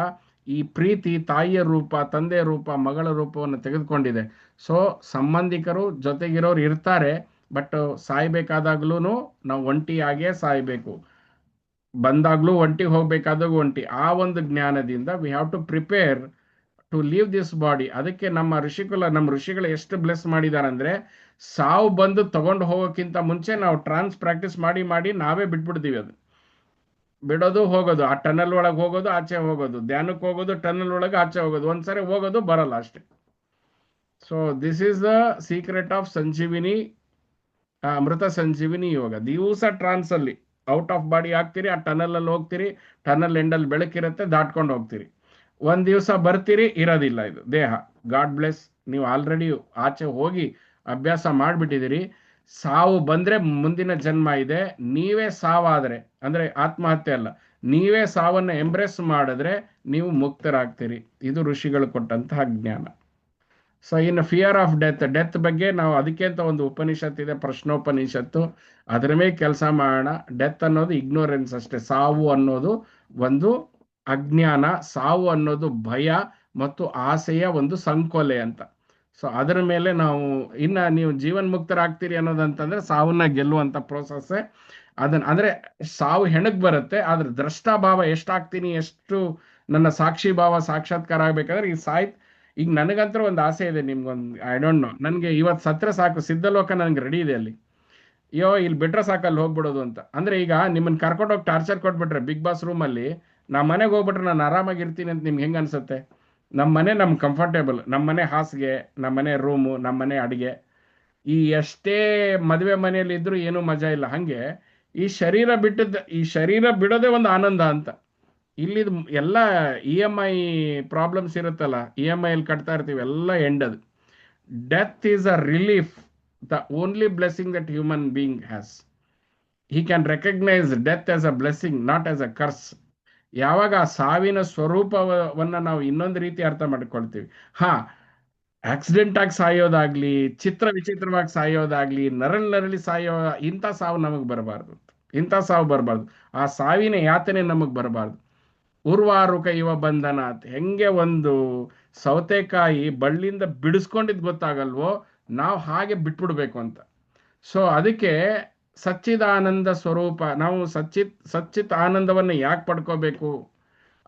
ಈ ಪ್ರೀತಿ ತಾಯಿಯ ರೂಪ, ತಂದೆಯ ರೂಪ, ಮಗಳ ರೂಪವನ್ನು ತೆಗೆದುಕೊಂಡಿದೆ. ಸೊ ಸಂಬಂಧಿಕರು ಜೊತೆಗಿರೋರು ಇರ್ತಾರೆ, ಬಟ್ ಸಾಯ್ಬೇಕಾದಾಗ್ಲೂ ನಾವು ಒಂಟಿಯಾಗೇ ಸಾಯ್ಬೇಕು. ಬಂದಾಗ್ಲೂ ಒಂಟಿ, ಹೋಗ್ಬೇಕಾದಾಗ ಒಂಟಿ. ಆ ಒಂದು ಜ್ಞಾನದಿಂದ we have to prepare to leave this body. ಅದಕ್ಕೆ ನಮ್ಮ ಋಷಿಗಳು ಎಷ್ಟು ಬ್ಲೆಸ್ ಮಾಡಿದ್ದಾರೆ ಅಂದ್ರೆ, ಸಾವು ಬಂದು ತಗೊಂಡು ಹೋಗೋಕ್ಕಿಂತ ಮುಂಚೆ ನಾವು ಪ್ರಾಕ್ಟೀಸ್ ಮಾಡಿ ಮಾಡಿ ನಾವೇ ಬಿಟ್ಬಿಡ್ತೀವಿ. ಅದು ಬಿಡೋದು ಹೋಗೋದು, ಆ ಟನಲ್ ಒಳಗೆ ಹೋಗೋದು ಆಚೆ ಹೋಗೋದು, ಧ್ಯಾನಕ್ಕೆ ಹೋಗೋದು ಟನಲ್ ಒಳಗೆ ಆಚೆ ಹೋಗೋದು, ಒಂದ್ಸರಿ ಹೋಗೋದು ಬರಲ್ಲ ಅಷ್ಟೇ. So this is the secret of Sanjeevini, Amrita Sanjeevini Yoga. ದಿವಸ ಟ್ರಾನ್ಸ್ ಅಲ್ಲಿ ಔಟ್ ಆಫ್ ಬಾಡಿ ಆಗ್ತೀರಿ, ಆ ಟನಲ್ ಅಲ್ಲಿ ಹೋಗ್ತೀರಿ, ಟನಲ್ ಎಂಡಲ್ಲಿ ಬೆಳಕಿರುತ್ತೆ, ದಾಟ್ಕೊಂಡು ಹೋಗ್ತೀರಿ. ಒಂದ್ ದಿವಸ ಬರ್ತೀರಿ, ಇರೋದಿಲ್ಲ ಇದು ದೇಹ. ಗಾಡ್ ಬ್ಲೆಸ್, ನೀವು ಆಲ್ರೆಡಿ ಆಚೆ ಹೋಗಿ ಅಭ್ಯಾಸ ಮಾಡಿಬಿಟ್ಟಿದ್ದೀರಿ. ಸಾವು ಬಂದ್ರೆ ಮುಂದಿನ ಜನ್ಮ ಇದೆ. ನೀವೇ ಸಾವಾದ್ರೆ ಅಂದ್ರೆ ಆತ್ಮಹತ್ಯೆ ಅಲ್ಲ, ನೀವೇ ಸಾವನ್ನ ಎಂಬ್ರೆಸ್ ಮಾಡಿದ್ರೆ ನೀವು ಮುಕ್ತರಾಗ್ತೀರಿ. ಇದು ಋಷಿಗಳು ಕೊಟ್ಟಂತಹ ಜ್ಞಾನ. So in fear of death ಬಗ್ಗೆ ನಾವು ಅದಕ್ಕೆ ಅಂತ ಒಂದು ಉಪನಿಷತ್ ಇದೆ, ಪ್ರಶ್ನೋಪನಿಷತ್ತು, ಅದರ ಮೇಲೆ ಕೆಲಸ ಮಾಡೋಣ. ಡೆತ್ ಅನ್ನೋದು ಇಗ್ನೋರೆನ್ಸ್ ಅಷ್ಟೇ. ಸಾವು ಅನ್ನೋದು ಒಂದು ಅಜ್ಞಾನ, ಸಾವು ಅನ್ನೋದು ಭಯ ಮತ್ತು ಆಸೆಯ ಒಂದು ಸಂಕೋಲೆ ಅಂತ. ಸೊ ಅದರ ಮೇಲೆ ನಾವು ನೀವು ಜೀವನ್ ಮುಕ್ತರಾಗ್ತೀರಿ ಅನ್ನೋದಂತಂದ್ರೆ ಸಾವನ್ನ ಗೆಲ್ಲುವಂತ ಪ್ರೋಸೆಸ್ಸೇ. ಅಂದ್ರೆ ಸಾವು ಹೆಣಗ್ ಬರುತ್ತೆ, ಆದ್ರೆ ದ್ರಷ್ಟಾಭಾವ ಎಷ್ಟಾಗ್ತೀನಿ, ಎಷ್ಟು ನನ್ನ ಸಾಕ್ಷಿ ಭಾವ ಸಾಕ್ಷಾತ್ಕಾರ ಆಗ್ಬೇಕಾದ್ರೆ ಈಗ ನನಗಂತೂ ಒಂದು ಆಸೆ ಇದೆ, ನಿಮ್ಗೊಂದು ಐ ಡೋಂಟ್ ನೋ, ನನಗೆ ಇವತ್ತು ಸತ್ರ ಸಾಕು, ಸಿದ್ಧಲೋಕ ನನಗೆ ರೆಡಿ ಇದೆ ಅಲ್ಲಿ. ಇಲ್ಲಿ ಬಿಟ್ರೆ ಸಾಕಲ್ಲಿ ಹೋಗ್ಬಿಡೋದು ಅಂತ. ಅಂದ್ರೆ ಈಗ ನಿಮ್ಮನ್ನ ಕರ್ಕೊಂಡೋಗಿ ಟಾರ್ಚರ್ ಕೊಟ್ಬಿಟ್ರೆ ಬಿಗ್ ಬಾಸ್ ರೂಮಲ್ಲಿ, ನಾ ಮನೆಗೆ ಹೋಗ್ಬಿಟ್ರೆ ನಾನು ಆರಾಮಾಗಿರ್ತೀನಿ ಅಂತ ನಿಮ್ಗೆ ಹೆಂಗೆ ಅನ್ಸುತ್ತೆ? ನಮ್ಮ ಮನೆ ನಮ್ಗೆ ಕಂಫರ್ಟೇಬಲ್, ನಮ್ಮ ಮನೆ ಹಾಸಿಗೆ, ನಮ್ಮ ಮನೆ ರೂಮು, ನಮ್ಮ ಮನೆ ಅಡಿಗೆ. ಎಷ್ಟೇ ಮದುವೆ ಮನೆಯಲ್ಲಿ ಇದ್ರೂ ಏನೂ ಮಜಾ ಇಲ್ಲ. ಹಂಗೆ ಈ ಶರೀರ ಬಿಡೋದೇ ಒಂದು ಆನಂದ ಅಂತ. ಇಲ್ಲಿದು ಎಲ್ಲ EMI ಪ್ರಾಬ್ಲಮ್ಸ್ ಇರುತ್ತಲ್ಲ, EMI ಅಲ್ಲಿ ಕಟ್ತಾ ಇರ್ತೀವಿ, ಎಲ್ಲ ಎಂಡದು. Death is a relief, the only blessing that human being has. He can recognise death as a blessing, not as a curse. ಯಾವಾಗ ಆ ಸಾವಿನ ಸ್ವರೂಪವನ್ನ ನಾವು ಇನ್ನೊಂದು ರೀತಿ ಅರ್ಥ ಮಾಡ್ಕೊಳ್ತೀವಿ. ಆಕ್ಸಿಡೆಂಟ್ ಆಗಿ ಸಾಯೋದಾಗ್ಲಿ, ವಿಚಿತ್ರವಾಗಿ ಸಾಯೋದಾಗ್ಲಿ, ನರಳಿ ಸಾಯೋ ಇಂಥ ಸಾವು ನಮಗೆ ಬರಬಾರ್ದು. ಆ ಸಾವಿನ ಯಾತನೆ ನಮಗ್ ಬರಬಾರ್ದು. ಉರ್ವಾರುಕ ಇವ ಬಂಧನ ಅಂತ ಹೆಂಗೆ ಒಂದು ಸೌತೆಕಾಯಿ ಬಳ್ಳಿಯಿಂದ ಬಿಡಿಸ್ಕೊಂಡಿದ್ ಗೊತ್ತಾಗಲ್ವೋ, ನಾವು ಹಾಗೆ ಬಿಟ್ಬಿಡ್ಬೇಕು ಅಂತ. ಸೊ ಅದಕ್ಕೆ ಸಚ್ಚಿದಾನಂದ ಸ್ವರೂಪ, ನಾವು ಸಚ್ಚಿತ್ ಆನಂದವನ್ನು ಯಾಕೆ ಪಡ್ಕೋಬೇಕು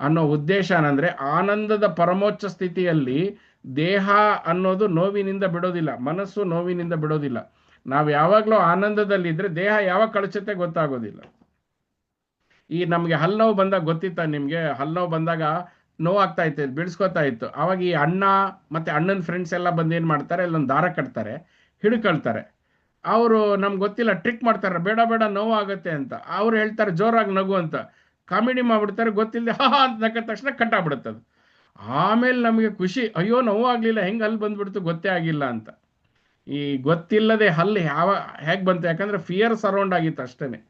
ಅನ್ನೋ ಉದ್ದೇಶ ಏನಂದ್ರೆ, ಆನಂದದ ಪರಮೋಚ್ಚ ಸ್ಥಿತಿಯಲ್ಲಿ ದೇಹ ಅನ್ನೋದು ನೋವಿನಿಂದ ಬಿಡೋದಿಲ್ಲ, ಮನಸ್ಸು ನೋವಿನಿಂದ ಬಿಡೋದಿಲ್ಲ. ನಾವು ಯಾವಾಗಲೂ ಆನಂದದಲ್ಲಿದ್ರೆ ದೇಹ ಯಾವಾಗ ಕಳಚುತ್ತೆ ಗೊತ್ತಾಗೋದಿಲ್ಲ. ನಮ್ಗೆ ಹಲ್ಲೋವು ಬಂದಾಗ ಗೊತ್ತಿತ್ತ ನಿಮ್ಗೆ? ಹಲ್ಲೋವು ಬಂದಾಗ ನೋವಾಗ್ತಾ ಇತ್ತು, ಬಿಡಿಸ್ಕೊತಾ ಇತ್ತು. ಅವಾಗ ಈ ಅಣ್ಣ ಮತ್ತೆ ಅಣ್ಣನ ಫ್ರೆಂಡ್ಸ್ ಎಲ್ಲ ಬಂದು ಏನ್ ಮಾಡ್ತಾರೆ, ಇಲ್ಲೊಂದು ದಾರ ಕಟ್ತಾರೆ, ಹಿಡ್ಕೊಳ್ತಾರೆ. ಅವರು ನಮ್ಗೆ ಗೊತ್ತಿಲ್ಲ, ಟ್ರಿಕ್ ಮಾಡ್ತಾರೆ, ಬೇಡ ಬೇಡ ನೋವಾಗುತ್ತೆ ಅಂತ. ಅವ್ರು ಹೇಳ್ತಾರೆ ಜೋರಾಗಿ ನಗು ಅಂತ, ಕಾಮಿಡಿ ಮಾಡ್ಬಿಡ್ತಾರೆ, ಗೊತ್ತಿಲ್ಲದೆ ಹಾ ಅಂತ ನಕ್ಕ ತಕ್ಷಣ ಕಟ್ಟಾಗ್ಬಿಡುತ್ತದು. ಆಮೇಲೆ ನಮಗೆ ಖುಷಿ, ಅಯ್ಯೋ ನೋವಾಗ್ಲಿಲ್ಲ, ಹೆಂಗೆ ಹಲ್ಲು ಬಂದ್ಬಿಡ್ತು ಗೊತ್ತೇ ಆಗಿಲ್ಲ ಅಂತ. ಈ ಗೊತ್ತಿಲ್ಲದೆ ಹಲ್ಲು ಹೇಗೆ ಬಂತು? ಯಾಕಂದ್ರೆ ಫಿಯರ್ ಸರೌಂಡ್ ಆಗಿತ್ತು ಅಷ್ಟೇನೆ.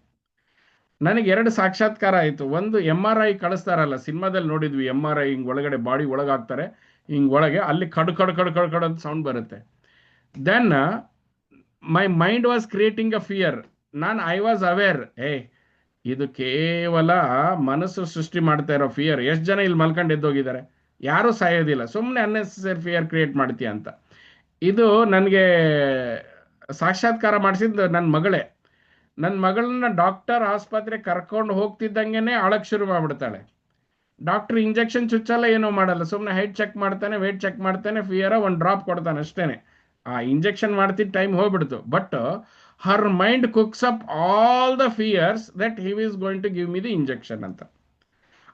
ನನಗೆ 2 ಸಾಕ್ಷಾತ್ಕಾರ ಆಯಿತು. ಒಂದು MRI ಕಳಿಸ್ತಾರಲ್ಲ, ಸಿನಿಮಾದಲ್ಲಿ ನೋಡಿದ್ವಿ, MRI ಹಿಂಗ್ ಒಳಗಡೆ ಬಾಡಿ ಒಳಗಾಗ್ತಾರೆ, ಹಿಂಗ್ ಒಳಗೆ ಅಲ್ಲಿ ಕಡ್ ಕಡ್ ಕಡ್ ಕಡ್ ಕಡ್ ಅಂತ ಸೌಂಡ್ ಬರುತ್ತೆ. Then my mind was creating a fear. I was aware, ಇದು ಕೇವಲ ಮನಸ್ಸು ಸೃಷ್ಟಿ ಮಾಡ್ತಾ ಇರೋ ಫಿಯರ್. ಎಷ್ಟು ಜನ ಇಲ್ಲಿ ಮಲ್ಕೊಂಡು ಎದ್ದೋಗಿದ್ದಾರೆ, ಯಾರೂ ಸಾಯೋದಿಲ್ಲ, ಸುಮ್ಮನೆ ಅನ್ನೆಸೆಸರಿ ಫಿಯರ್ ಕ್ರಿಯೇಟ್ ಮಾಡ್ತೀಯ ಅಂತ. ಇದು ನನಗೆ ಸಾಕ್ಷಾತ್ಕಾರ ಮಾಡಿಸಿದ್ದು ನನ್ನ ಮಗಳೇ. ನನ್ನ ಮಗಳನ್ನ ಡಾಕ್ಟರ್ ಆಸ್ಪತ್ರೆ ಕರ್ಕೊಂಡು ಹೋಗ್ತಿದ್ದಂಗೆನೆ ಅಳಕ್ ಶುರು ಮಾಡ್ಬಿಡ್ತಾಳೆ. ಡಾಕ್ಟರ್ ಇಂಜೆಕ್ಷನ್ ಚುಚ್ಚಲ್ಲ, ಏನೋ ಮಾಡಲ್ಲ, ಸುಮ್ಮನೆ ಹೈಟ್ ಚೆಕ್ ಮಾಡ್ತಾನೆ, ವೇಟ್ ಚೆಕ್ ಮಾಡ್ತಾನೆ, ಫಿಯರ್ ಒಂದು ಡ್ರಾಪ್ ಕೊಡ್ತಾನೆ ಅಷ್ಟೇನೆ. ಆ ಇಂಜೆಕ್ಷನ್ ಮಾಡ್ತಿದ್ದ ಟೈಮ್ ಹೋಗ್ಬಿಡ್ತು. But her mind cooks up all the fears that he is going to give me the injection ಅಂತ.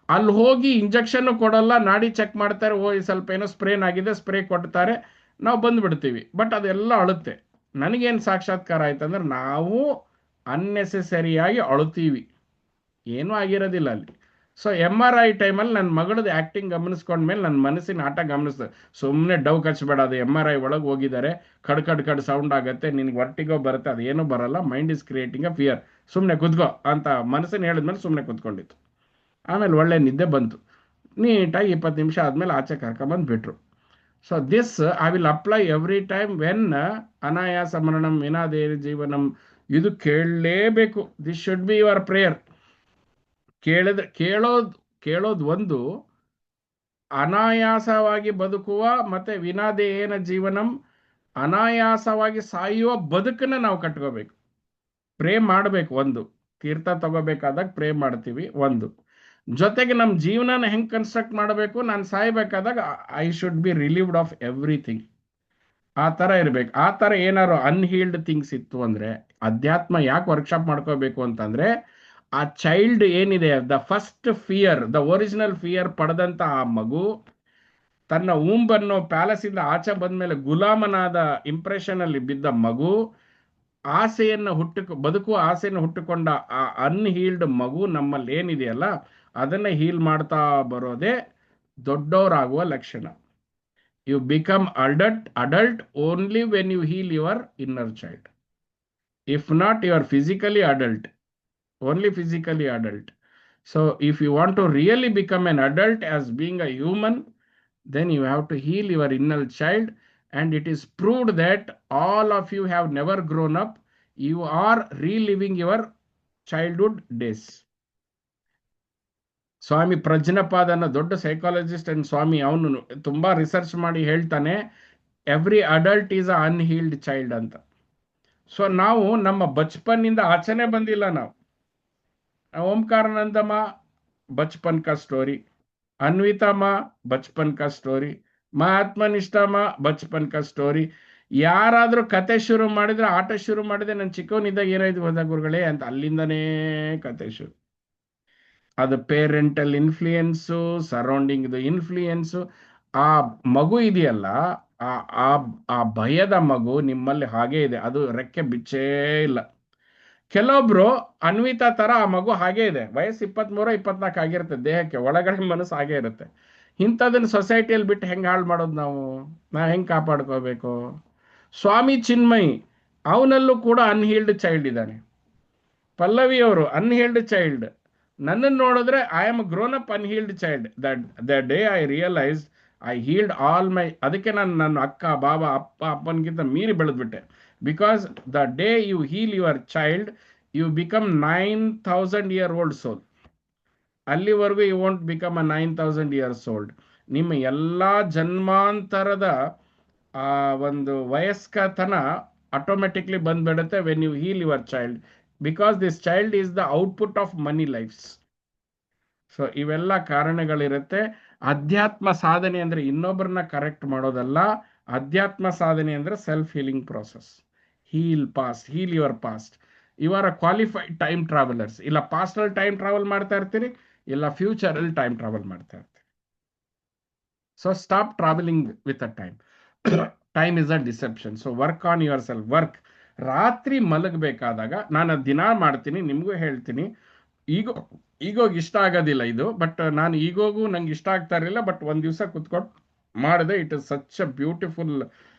ಅಲ್ಲಿ ಹೋಗಿ ಇಂಜೆಕ್ಷನ್ ಕೊಡಲ್ಲ, ನಾಡಿ ಚೆಕ್ ಮಾಡ್ತಾರೆ, ಸ್ವಲ್ಪ ಏನೋ ಸ್ಪ್ರೇನ್ ಆಗಿದೆ, ಸ್ಪ್ರೇ ಕೊಡ್ತಾರೆ, ನಾವು ಬಂದ್ಬಿಡ್ತೀವಿ. ಬಟ್ ಅದೆಲ್ಲ ಅಳುತ್ತೆ. ನನಗೇನು ಸಾಕ್ಷಾತ್ಕಾರ ಆಯ್ತಂದ್ರೆ, ನಾವು ಅನ್ನೆಸೆಸರಿಯಾಗಿ ಅಳುತ್ತೀವಿ, ಏನೂ ಆಗಿರೋದಿಲ್ಲ ಅಲ್ಲಿ. ಸೊ MRI ಟೈಮಲ್ಲಿ ನನ್ನ ಮಗಳದ್ದು ಆ್ಯಕ್ಟಿಂಗ್ ಗಮನಿಸ್ಕೊಂಡ್ಮೇಲೆ ನನ್ನ ಮನಸ್ಸಿನ ಆಟ ಗಮನಿಸ್ತದೆ. ಸುಮ್ಮನೆ ಡವ್ ಕಚ್ಚಬೇಡ, ಅದು MRI ಒಳಗೆ ಹೋಗಿದ್ದಾರೆ, ಕಡ್ ಸೌಂಡ್ ಆಗುತ್ತೆ, ನಿನಗೆ ವರ್ಟಿಗೋ ಬರುತ್ತೆ, ಅದೇನೂ ಬರಲ್ಲ, mind is creating a fear, ಸುಮ್ಮನೆ ಕುತ್ಕೋ ಅಂತ ಮನಸ್ಸಿನ ಹೇಳಿದ್ಮೇಲೆ ಸುಮ್ಮನೆ ಕುತ್ಕೊಂಡಿತ್ತು. ಆಮೇಲೆ ಒಳ್ಳೆ ನಿದ್ದೆ ಬಂತು. ನೀಟಾಗಿ 20 ನಿಮಿಷ ಆದಮೇಲೆ ಆಚೆ ಕರ್ಕೊಂಬಂದು ಬಿಟ್ರು. So this I will apply every time when ಅನಾಯಾಸ ಮರಣಂ ವಿನಾದೇರಿ ಜೀವನಂ. ಇದು ಕೇಳಲೇಬೇಕು. This should be your prayer. ಕೇಳೋದು ಒಂದು, ಅನಾಯಾಸವಾಗಿ ಬದುಕುವ ಮತ್ತೆ ವಿನಾದೇಹನ ಜೀವನಂ, ಅನಾಯಾಸವಾಗಿ ಸಾಯುವ ಬದುಕನ್ನ ನಾವು ಕಟ್ಕೋಬೇಕು. ಪ್ರೇ ಮಾಡಬೇಕು. ಒಂದು ತೀರ್ಥ ತಗೋಬೇಕಾದಾಗ ಪ್ರೇ ಮಾಡ್ತೀವಿ, ಒಂದು. ಜೊತೆಗೆ ನಮ್ಮ ಜೀವನನ ಹೆಂಗೆ ಕನ್ಸ್ಟ್ರಕ್ಟ್ ಮಾಡಬೇಕು, ನಾನು ಸಾಯ್ಬೇಕಾದಾಗ I should be relieved of everything. ಆ ಥರ ಇರಬೇಕು. ಆ ಥರ ಏನಾದ್ರು ಅನ್ಹೀಲ್ಡ್ ಥಿಂಗ್ಸ್ ಇತ್ತು ಅಂದರೆ, ಅಧ್ಯಾತ್ಮ ಯಾಕೆ ವರ್ಕ್ಶಾಪ್ ಮಾಡ್ಕೋಬೇಕು ಅಂತಂದರೆ, ಆ ಚೈಲ್ಡ್ ಏನಿದೆ, the first fear, the original fear ಪಡೆದಂಥ ಆ ಮಗು ತನ್ನ ಊಂಬನ್ನು ಪ್ಯಾಲೇಸಿಂದ ಆಚೆ ಬಂದಮೇಲೆ ಗುಲಾಮನಾದ ಇಂಪ್ರೆಷನಲ್ಲಿ ಬಿದ್ದ ಮಗು, ಆಸೆಯನ್ನು ಬದುಕುವ ಆಸೆಯನ್ನು ಹುಟ್ಟುಕೊಂಡ ಆ ಅನ್ಹೀಲ್ಡ್ ಮಗು ನಮ್ಮಲ್ಲಿ ಏನಿದೆಯಲ್ಲ, ಅದನ್ನು ಹೀಲ್ ಮಾಡ್ತಾ ಬರೋದೇ ದೊಡ್ಡವರಾಗುವ ಲಕ್ಷಣ. You become adult only when you heal your inner child. If not, you are physically adult, only physically adult. So if you want to really become an adult as being a human, then you have to heal your inner child. And it is proved that all of you have never grown up. You are reliving your childhood days. ಸ್ವಾಮಿ ಪ್ರಜ್ಞಪಾದ ಅನ್ನೋ ದೊಡ್ಡ ಸೈಕಾಲಜಿಸ್ಟ್ ಅಂಡ್ ಸ್ವಾಮಿ, ಅವನು ತುಂಬಾ ರಿಸರ್ಚ್ ಮಾಡಿ ಹೇಳ್ತಾನೆ, every adult is a unhealed child ಅಂತ. ಸೊ ನಾವು ನಮ್ಮ ಬಚ್ಪನ್ನಿಂದ ಆಚೆನೆ ಬಂದಿಲ್ಲ. ನಾವು ಓಂಕಾರಾನಂದಮ್ಮ ಬಚ್ಪನ್ ಕಾ ಸ್ಟೋರಿ, ಅನ್ವಿತಮ್ಮ ಬಚ್ಪನ್ ಕಾ ಸ್ಟೋರಿ, ಮಹಾತ್ಮನಿಷ್ಠಮ್ಮ ಬಚ್ಪನ್ ಕಾ ಸ್ಟೋರಿ. ಯಾರಾದ್ರೂ ಕತೆ ಶುರು ಮಾಡಿದ್ರೆ, ಆಟ ಶುರು ಮಾಡಿದ್ರೆ, ನಾನು ಚಿಕ್ಕವನಿದ್ದಾಗ ಏನಾಯ್ತು ಹೋದ ಗುರುಗಳೇ ಅಂತ ಅಲ್ಲಿಂದನೇ ಕತೆ ಶುರು. ಅದು ಪೇರೆಂಟಲ್ ಇನ್ಫ್ಲೂಯೆನ್ಸು, ಸರೌಂಡಿಂಗ್ ಇನ್ಫ್ಲೂಯೆನ್ಸು. ಆ ಮಗು ಇದೆಯಲ್ಲ, ಆ ಭಯದ ಮಗು ನಿಮ್ಮಲ್ಲಿ ಹಾಗೇ ಇದೆ, ಅದು ರೆಕ್ಕೆ ಬಿಚ್ಚೇ ಇಲ್ಲ. ಕೆಲವೊಬ್ರು ಅನ್ವಿತಾ ತರ ಆ ಮಗು ಹಾಗೇ ಇದೆ, ವಯಸ್ಸು 23-24 ಆಗಿರುತ್ತೆ, ದೇಹಕ್ಕೆ ಒಳಗಡೆ ಮನಸ್ಸು ಹಾಗೇ ಇರುತ್ತೆ. ಇಂಥದನ್ನ ಸೊಸೈಟಿಯಲ್ಲಿ ಬಿಟ್ಟು ಹೆಂಗೆ ಹಾಳು ಮಾಡೋದು ನಾವು ಹೆಂಗೆ ಕಾಪಾಡ್ಕೋಬೇಕು? ಸ್ವಾಮಿ ಚಿನ್ಮಯಿ, ಅವನಲ್ಲೂ ಕೂಡ ಅನ್ಹೀಲ್ಡ್ ಚೈಲ್ಡ್ ಇದ್ದಾನೆ. ಪಲ್ಲವಿ ಅವರು ಅನ್ಹೀಲ್ಡ್ ಚೈಲ್ಡ್. ನನ್ನನ್ನು ನೋಡಿದ್ರೆ I am grown up unhealed child. The day I realise I healed all my, ಅದಕ್ಕೆ ನಾನು ನನ್ನ ಅಕ್ಕ, ಬಾಬಾ, ಅಪ್ಪನಿಗಿಂತ ಮೀರಿ ಬೆಳೆದ್ಬಿಟ್ಟೆ. Because the day you heal your child, you become 9,000 year old soul. ಅಲ್ಲಿವರೆಗೂ you want become a 9,000 years old. ನಿಮ್ಮ ಎಲ್ಲ ಜನ್ಮಾಂತರದ ಆ ಒಂದು ವಯಸ್ಕತನ ಆಟೋಮೆಟಿಕ್ಲಿ ಬಂದ್ಬಿಡುತ್ತೆ when you heal your child, because this child is the output of many lives. So ಇವೆಲ್ಲ ಕಾರಣಗಳಿರುತ್ತೆ. ಅಧ್ಯಾತ್ಮ ಸಾಧನೆ ಅಂದರೆ ಇನ್ನೊಬ್ಬರನ್ನ ಕರೆಕ್ಟ್ ಮಾಡೋದಲ್ಲ. ಅಧ್ಯಾತ್ಮ ಸಾಧನೆ ಅಂದರೆ self healing process. Heal past, heal your past. You are a qualified time travelers. ಇಲ್ಲ ಪಾಸ್ಟಲ್ಲಿ ಟೈಮ್ ಟ್ರಾವೆಲ್ ಮಾಡ್ತಾ ಇರ್ತೀರಿ, ಇಲ್ಲ ಫ್ಯೂಚರಲ್ಲಿ ಟೈಮ್ ಟ್ರಾವೆಲ್ ಮಾಡ್ತಾ ಇರ್ತೀರಿ. So stop travelling with a time. Time is a deception. So work on your self. Work. ರಾತ್ರಿ ಮಲಗಬೇಕಾದಾಗ, ನಾನು ದಿನ ಮಾಡ್ತೀನಿ, ನಿಮಗೂ ಹೇಳ್ತೀನಿ. ಈಗೋಗಿ ಇಷ್ಟ ಆಗೋದಿಲ್ಲ ಇದು, ಬಟ್ ನಾನು ಈಗೋಗೂ ನಂಗೆ ಇಷ್ಟ ಆಗ್ತಾ ಇರಲಿಲ್ಲ, ಬಟ್ ಒಂದು ದಿವಸ ಕುತ್ಕೊಂಡು ಮಾಡಿದೆ. It is such a beautiful.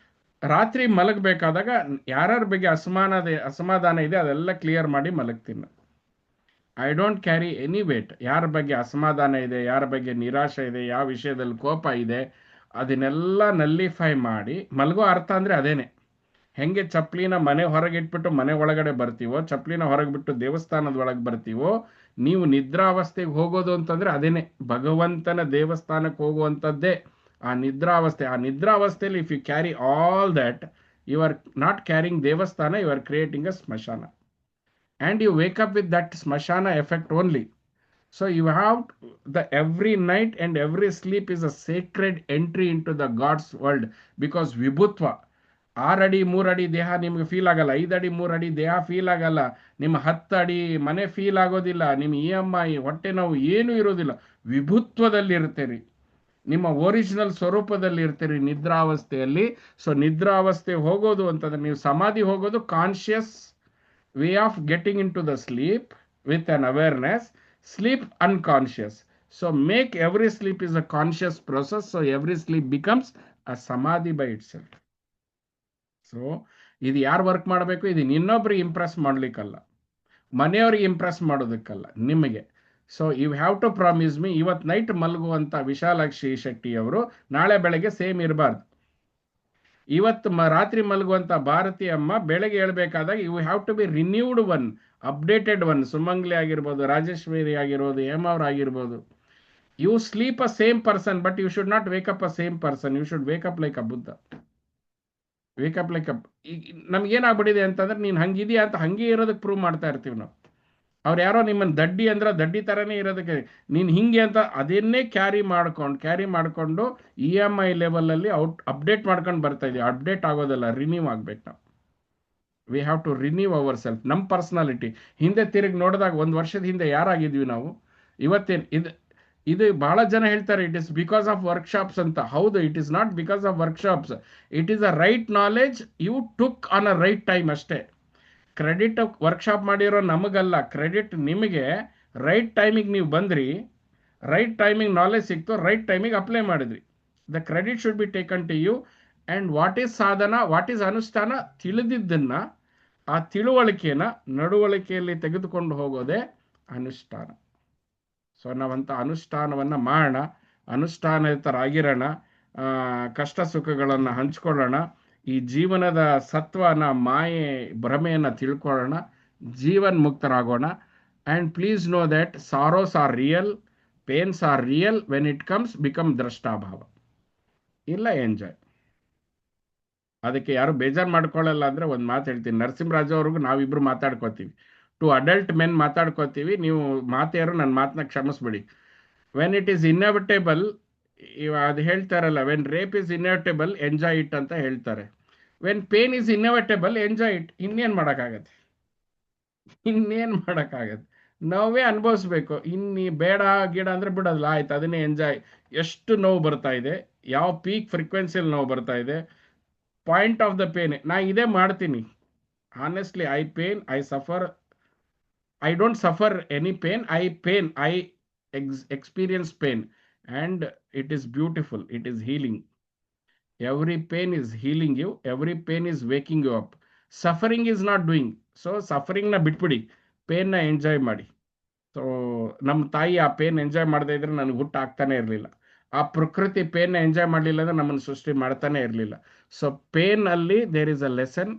ರಾತ್ರಿ ಮಲಗಬೇಕಾದಾಗ ಯಾರ್ಯಾರ ಬಗ್ಗೆ ಅಸಮಾಧಾನ ಇದೆ ಅದೆಲ್ಲ ಕ್ಲಿಯರ್ ಮಾಡಿ ಮಲಗ್ತೀನಿ. I don't carry any weight. ಯಾರ ಬಗ್ಗೆ ಅಸಮಾಧಾನ ಇದೆ, ಯಾರ ಬಗ್ಗೆ ನಿರಾಶೆ ಇದೆ, ಯಾವ ವಿಷಯದಲ್ಲಿ ಕೋಪ ಇದೆ, ಅದನ್ನೆಲ್ಲ ನಲ್ಲಿಫೈ ಮಾಡಿ ಮಲಗೋ. ಅರ್ಥ ಅಂದರೆ ಅದೇನೆ. ಹೆಂಗೆ ಚಪ್ಪಲಿನ ಮನೆ ಹೊರಗಿಟ್ಬಿಟ್ಟು ಮನೆ ಒಳಗಡೆ ಬರ್ತೀವೋ, ಚಪ್ಪಲಿನ ಹೊರಗೆ ಬಿಟ್ಟು ದೇವಸ್ಥಾನದ ಒಳಗೆ ಬರ್ತೀವೋ, ನೀವು ನಿದ್ರಾವಸ್ಥೆಗೆ ಹೋಗೋದು ಅಂತಂದ್ರೆ ಅದೇನೆ. ಭಗವಂತನ ದೇವಸ್ಥಾನಕ್ಕೆ ಹೋಗುವಂಥದ್ದೇ ಆ ನಿದ್ರಾವಸ್ಥೆ. ಆ ನಿದ್ರಾವಸ್ಥೆಯಲ್ಲಿ if you carry all that, you are not caring devasthana, you are creating a smashana. And you wake up with that smashana effect only. So you have every night and every sleep is a sacred entry into the God's world, because vibhutva, 6 ಅಡಿ 3 ಅಡಿ ದೇಹ ನಿಮ್ಗೆ ಫೀಲ್ ಆಗಲ್ಲ, 5 ಅಡಿ 3 ಅಡಿ ದೇಹ ಫೀಲ್ ಆಗಲ್ಲ, ನಿಮ್ಮ 10 ಅಡಿ ಮನೆ ಫೀಲ್ ಆಗೋದಿಲ್ಲ, ನಿಮ್ಮ EMI, ಹೊಟ್ಟೆ ನೋವು ಏನೂ ಇರೋದಿಲ್ಲ. ವಿಭುತ್ವದಲ್ಲಿ ಇರ್ತೀರಿ, ನಿಮ್ಮ ಒರಿಜಿನಲ್ ಸ್ವರೂಪದಲ್ಲಿ ಇರ್ತೀರಿ ನಿದ್ರಾವಸ್ಥೆಯಲ್ಲಿ. ಸೊ ನಿದ್ರಾವಸ್ಥೆ ಹೋಗೋದು ಅಂತಂದ್ರೆ, ನೀವು ಸಮಾಧಿ ಹೋಗೋದು conscious way of getting into the sleep with an awareness. Sleep unconscious. So make every sleep is a conscious process. So every sleep becomes a samadhi by itself. So ಇದು ಯಾರು ವರ್ಕ್ ಮಾಡಬೇಕು? ಇದು ಇನ್ನೊಬ್ರಿಗೆ ಇಂಪ್ರೆಸ್ ಮಾಡ್ಲಿಕ್ಕಲ್ಲ, ಮನೆಯವ್ರಿಗೆ ಇಂಪ್ರೆಸ್ ಮಾಡೋದಕ್ಕಲ್ಲ, ನಿಮಗೆ. So you have to promise me, ಇವತ್ತು ನೈಟ್ ಮಲಗುವಂಥ ವಿಶಾಲಾಕ್ಷಿ ಶೆಟ್ಟಿಯವರು ನಾಳೆ ಬೆಳಗ್ಗೆ ಸೇಮ್ ಇರಬಾರ್ದು. ಇವತ್ತು ರಾತ್ರಿ ಮಲಗುವಂಥ ಭಾರತಿ ಅಮ್ಮ ಬೆಳಗ್ಗೆ ಹೇಳ್ಬೇಕಾದಾಗ you have to be renewed one, updated one. Sumangali ಆಗಿರ್ಬೋದು, ರಾಜೇಶ್ವರಿ ಆಗಿರ್ಬೋದು, ಹೇಮಾವ್ರ ಆಗಿರ್ಬೋದು. You sleep a same person, but you should not wake up a same person. You should wake up like a Buddha. Wake up like a. ನಮ್ಗೇನಾಗ್ಬಿಟ್ಟಿದೆ ಅಂತಂದ್ರೆ, ನೀನು ಹಂಗಿದೆಯಾ ಅಂತ ಹಂಗೆ ಇರೋದಕ್ಕೆ ಪ್ರೂವ್ ಮಾಡ್ತಾ ಇರ್ತೀವಿ ನಾವು. ಅವ್ರು ಯಾರೋ ನಿಮ್ಮನ್ನು ದಡ್ಡಿ ಅಂದ್ರೆ ದಡ್ಡಿ ಥರನೇ ಇರೋದಕ್ಕೆ ನೀನು ಹಿಂಗೆ ಅಂತ ಅದನ್ನೇ ಕ್ಯಾರಿ ಮಾಡಿಕೊಂಡು EMI ಲೆವೆಲಲ್ಲಿ ಅಪ್ಡೇಟ್ ಮಾಡ್ಕೊಂಡು ಬರ್ತಾ ಇದೀವಿ. ಅಪ್ಡೇಟ್ ಆಗೋದಲ್ಲ, ರಿನ್ಯೂ ಆಗ್ಬೇಕು ನಾವು. We have to renew our self. ನಮ್ಮ ಪರ್ಸನಾಲಿಟಿ ಹಿಂದೆ ತಿರುಗಿ ನೋಡಿದಾಗ 1 ವರ್ಷದ ಹಿಂದೆ ಯಾರಾಗಿದ್ವಿ ನಾವು, ಇವತ್ತೇನು ಇದು ಬಹಳ ಜನ ಹೇಳ್ತಾರೆ it is because of workshops ಅಂತ. ಹೌದು, it is not because of workshops, it is a right knowledge you took on a right time ಅಷ್ಟೇ. ಕ್ರೆಡಿಟ್ ವರ್ಕ್ಶಾಪ್ ಮಾಡಿರೋ ನಮಗಲ್ಲ, ಕ್ರೆಡಿಟ್ ನಿಮಗೆ. ರೈಟ್ ಟೈಮಿಗೆ ನೀವು ಬಂದ್ರಿ, ರೈಟ್ ಟೈಮಿಗೆ ನಾಲೆಜ್ ಸಿಕ್ತು, ರೈಟ್ ಟೈಮಿಗೆ ಅಪ್ಲೈ ಮಾಡಿದ್ರಿ. The credit should be taken to you. And what is ಸಾಧನ, ವಾಟ್ ಈಸ್ ಅನುಷ್ಠಾನ, ತಿಳಿದಿದ್ದನ್ನು ಆ ತಿಳುವಳಿಕೆನ ನಡವಳಿಕೆಯಲ್ಲಿ ತೆಗೆದುಕೊಂಡು ಹೋಗೋದೇ ಅನುಷ್ಠಾನ. ಸೊ ನಾವಂಥ ಅನುಷ್ಠಾನವನ್ನು ಮಾಡೋಣ, ಅನುಷ್ಠಾನಿತರಾಗಿರೋಣ, ಕಷ್ಟ ಸುಖಗಳನ್ನು ಹಂಚ್ಕೊಳ್ಳೋಣ, ಈ ಜೀವನದ ಸತ್ವನ, ಮಾಯೆ, ಭ್ರಮೆಯನ್ನು ತಿಳ್ಕೊಳ್ಳೋಣ, ಜೀವನ್ ಮುಕ್ತರಾಗೋಣ. And please know that sorrows are real, pains are real. When it comes become ದ್ರಷ್ಟಾಭಾವ, ಇಲ್ಲ ಎಂಜಾಯ್. ಅದಕ್ಕೆ ಯಾರು ಬೇಜಾರು ಮಾಡ್ಕೊಳ್ಳಲ್ಲ ಅಂದರೆ ಒಂದು ಮಾತು ಹೇಳ್ತೀನಿ. ನರಸಿಂಹರಾಜು ಅವ್ರಿಗೂ ನಾವಿಬ್ಬರು ಮಾತಾಡ್ಕೋತೀವಿ, ಟು ಅಡಲ್ಟ್ ಮೆನ್ ಮಾತಾಡ್ಕೋತೀವಿ. ನೀವು ಮಾತೇರು ನನ್ನ ಮಾತನ್ನ ಕ್ಷಮಿಸ್ಬಿಡಿ. ವೆನ್ ಇಟ್ ಈಸ್ ಇನ್ಎವಿಟೇಬಲ್, ಅದು ಹೇಳ್ತಾರಲ್ಲ, when rape is inevitable enjoy it ಅಂತ ಹೇಳ್ತಾರೆ. When pain is inevitable enjoy it. ಇನ್ನೇನು ಮಾಡೋಕ್ಕಾಗತ್ತೆ, ನೋವೇ ಅನುಭವಿಸ್ಬೇಕು. ಬೇಡ ಗಿಡ ಅಂದರೆ ಬಿಡೋದಿಲ್ಲ, ಆಯ್ತು ಅದನ್ನೇ ಎಂಜಾಯ್. ಎಷ್ಟು ನೋವು ಬರ್ತಾ ಇದೆ, ಯಾವ ಪೀಕ್ ಫ್ರೀಕ್ವೆನ್ಸಿಯಲ್ಲಿ ನೋವು ಬರ್ತಾ ಇದೆ, ಪಾಯಿಂಟ್ ಆಫ್ ದ ಪೇನ್. ನಾ ಇದೇ ಮಾಡ್ತೀನಿ honestly. I suffer. I don't suffer any pain. I experience pain, and it is beautiful. It is healing. Every pain is healing you. Every pain is waking you up. Suffering is not doing. So suffering na bitpidi, pain na enjoy ಮಾಡಿ. ಸೊ ನಮ್ಮ ತಾಯಿ ಆ ಪೇನ್ ಎಂಜಾಯ್ ಮಾಡದೇ ಇದ್ರೆ ನನಗೆ ಹುಟ್ಟು ಆಗ್ತಾನೆ ಇರಲಿಲ್ಲ. ಆ ಪ್ರಕೃತಿ ಪೇನ್ನ ಎಂಜಾಯ್ ಮಾಡಲಿಲ್ಲ ಅಂದ್ರೆ ನಮ್ಮನ್ನು ಸೃಷ್ಟಿ ಮಾಡ್ತಾನೆ ಇರಲಿಲ್ಲ. ಸೊ ಪೇನ್ ಅಲ್ಲಿ there is a lesson,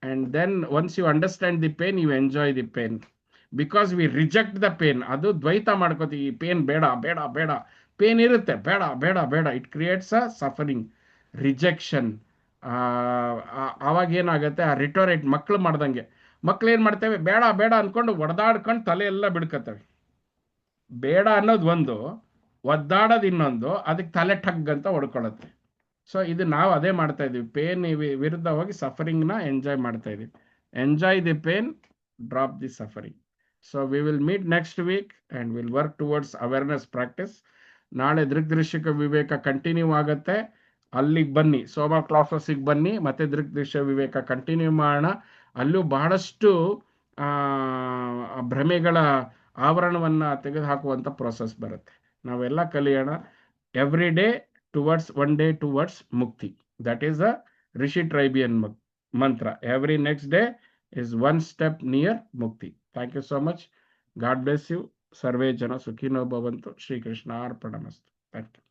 and then once you understand the pain, you enjoy the pain. Because we reject the pain. ಅದು ದ್ವೈತ ಮಾಡ್ಕೋತೀವಿ. ಈ ಪೇನ್ ಬೇಡ ಬೇಡ ಬೇಡ, ಪೇನ್ ಇರುತ್ತೆ, ಬೇಡ ಬೇಡ ಬೇಡ. It creates a suffering, rejection. ಆವಾಗ ಏನಾಗುತ್ತೆ, ಆ ರಿಟೋರೇಟ್ ಮಕ್ಕಳು ಮಾಡ್ದಂಗೆ. ಮಕ್ಳು ಏನು ಮಾಡ್ತೇವೆ, ಬೇಡ ಬೇಡ ಅಂದ್ಕೊಂಡು ಒಡೆದಾಡ್ಕೊಂಡು ತಲೆ ಎಲ್ಲ ಬಿಡ್ಕೊತವೆ. ಬೇಡ ಅನ್ನೋದು ಒಂದು, ಒದ್ದಾಡೋದು ಇನ್ನೊಂದು, ಅದಕ್ಕೆ ತಲೆ ಠಗ್ ಅಂತ ಹೊಡ್ಕೊಳ್ಳುತ್ತೆ. ಸೊ ಇದು ನಾವು ಅದೇ ಮಾಡ್ತಾ ಇದ್ದೀವಿ. ಪೇನ್ ವಿರುದ್ಧ ಹೋಗಿ ಸಫರಿಂಗ್ನ ಎಂಜಾಯ್ ಮಾಡ್ತಾ ಇದ್ದೀವಿ. Enjoy the pain, drop the suffering. So we will meet next week and will work towards awareness practice. ನಾಳೆ ದೃಗ್ದೃಶ್ಯಕ ವಿವೇಕ ಕಂಟಿನ್ಯೂ ಆಗುತ್ತೆ. ಅಲ್ಲಿಗೆ ಬನ್ನಿ, ಸೋಮ ಕ್ಲಾಸಸ್ಸಿಗೆ ಬನ್ನಿ, ಮತ್ತೆ ದೃಗ್ದೃಶ್ಯ ವಿವೇಕ ಕಂಟಿನ್ಯೂ ಮಾಡೋಣ. ಅಲ್ಲೂ ಬಹಳಷ್ಟು ಭ್ರಮೆಗಳ ಆವರಣವನ್ನು ತೆಗೆದುಹಾಕುವಂಥ ಪ್ರೋಸೆಸ್ ಬರುತ್ತೆ. ನಾವೆಲ್ಲ ಕಲಿಯೋಣ. Every day towards, one day towards ಮುಕ್ತಿ. ದಟ್ ಈಸ್ ಅ ರಿಷಿ ಟ್ರೈಬಿಯನ್ ಮಂತ್ರ. Every next day is one step near mukti. Thank you so much. God bless you. Sarve jana sukhino bhavantu. Shri Krishna arpanamastu. Thank you.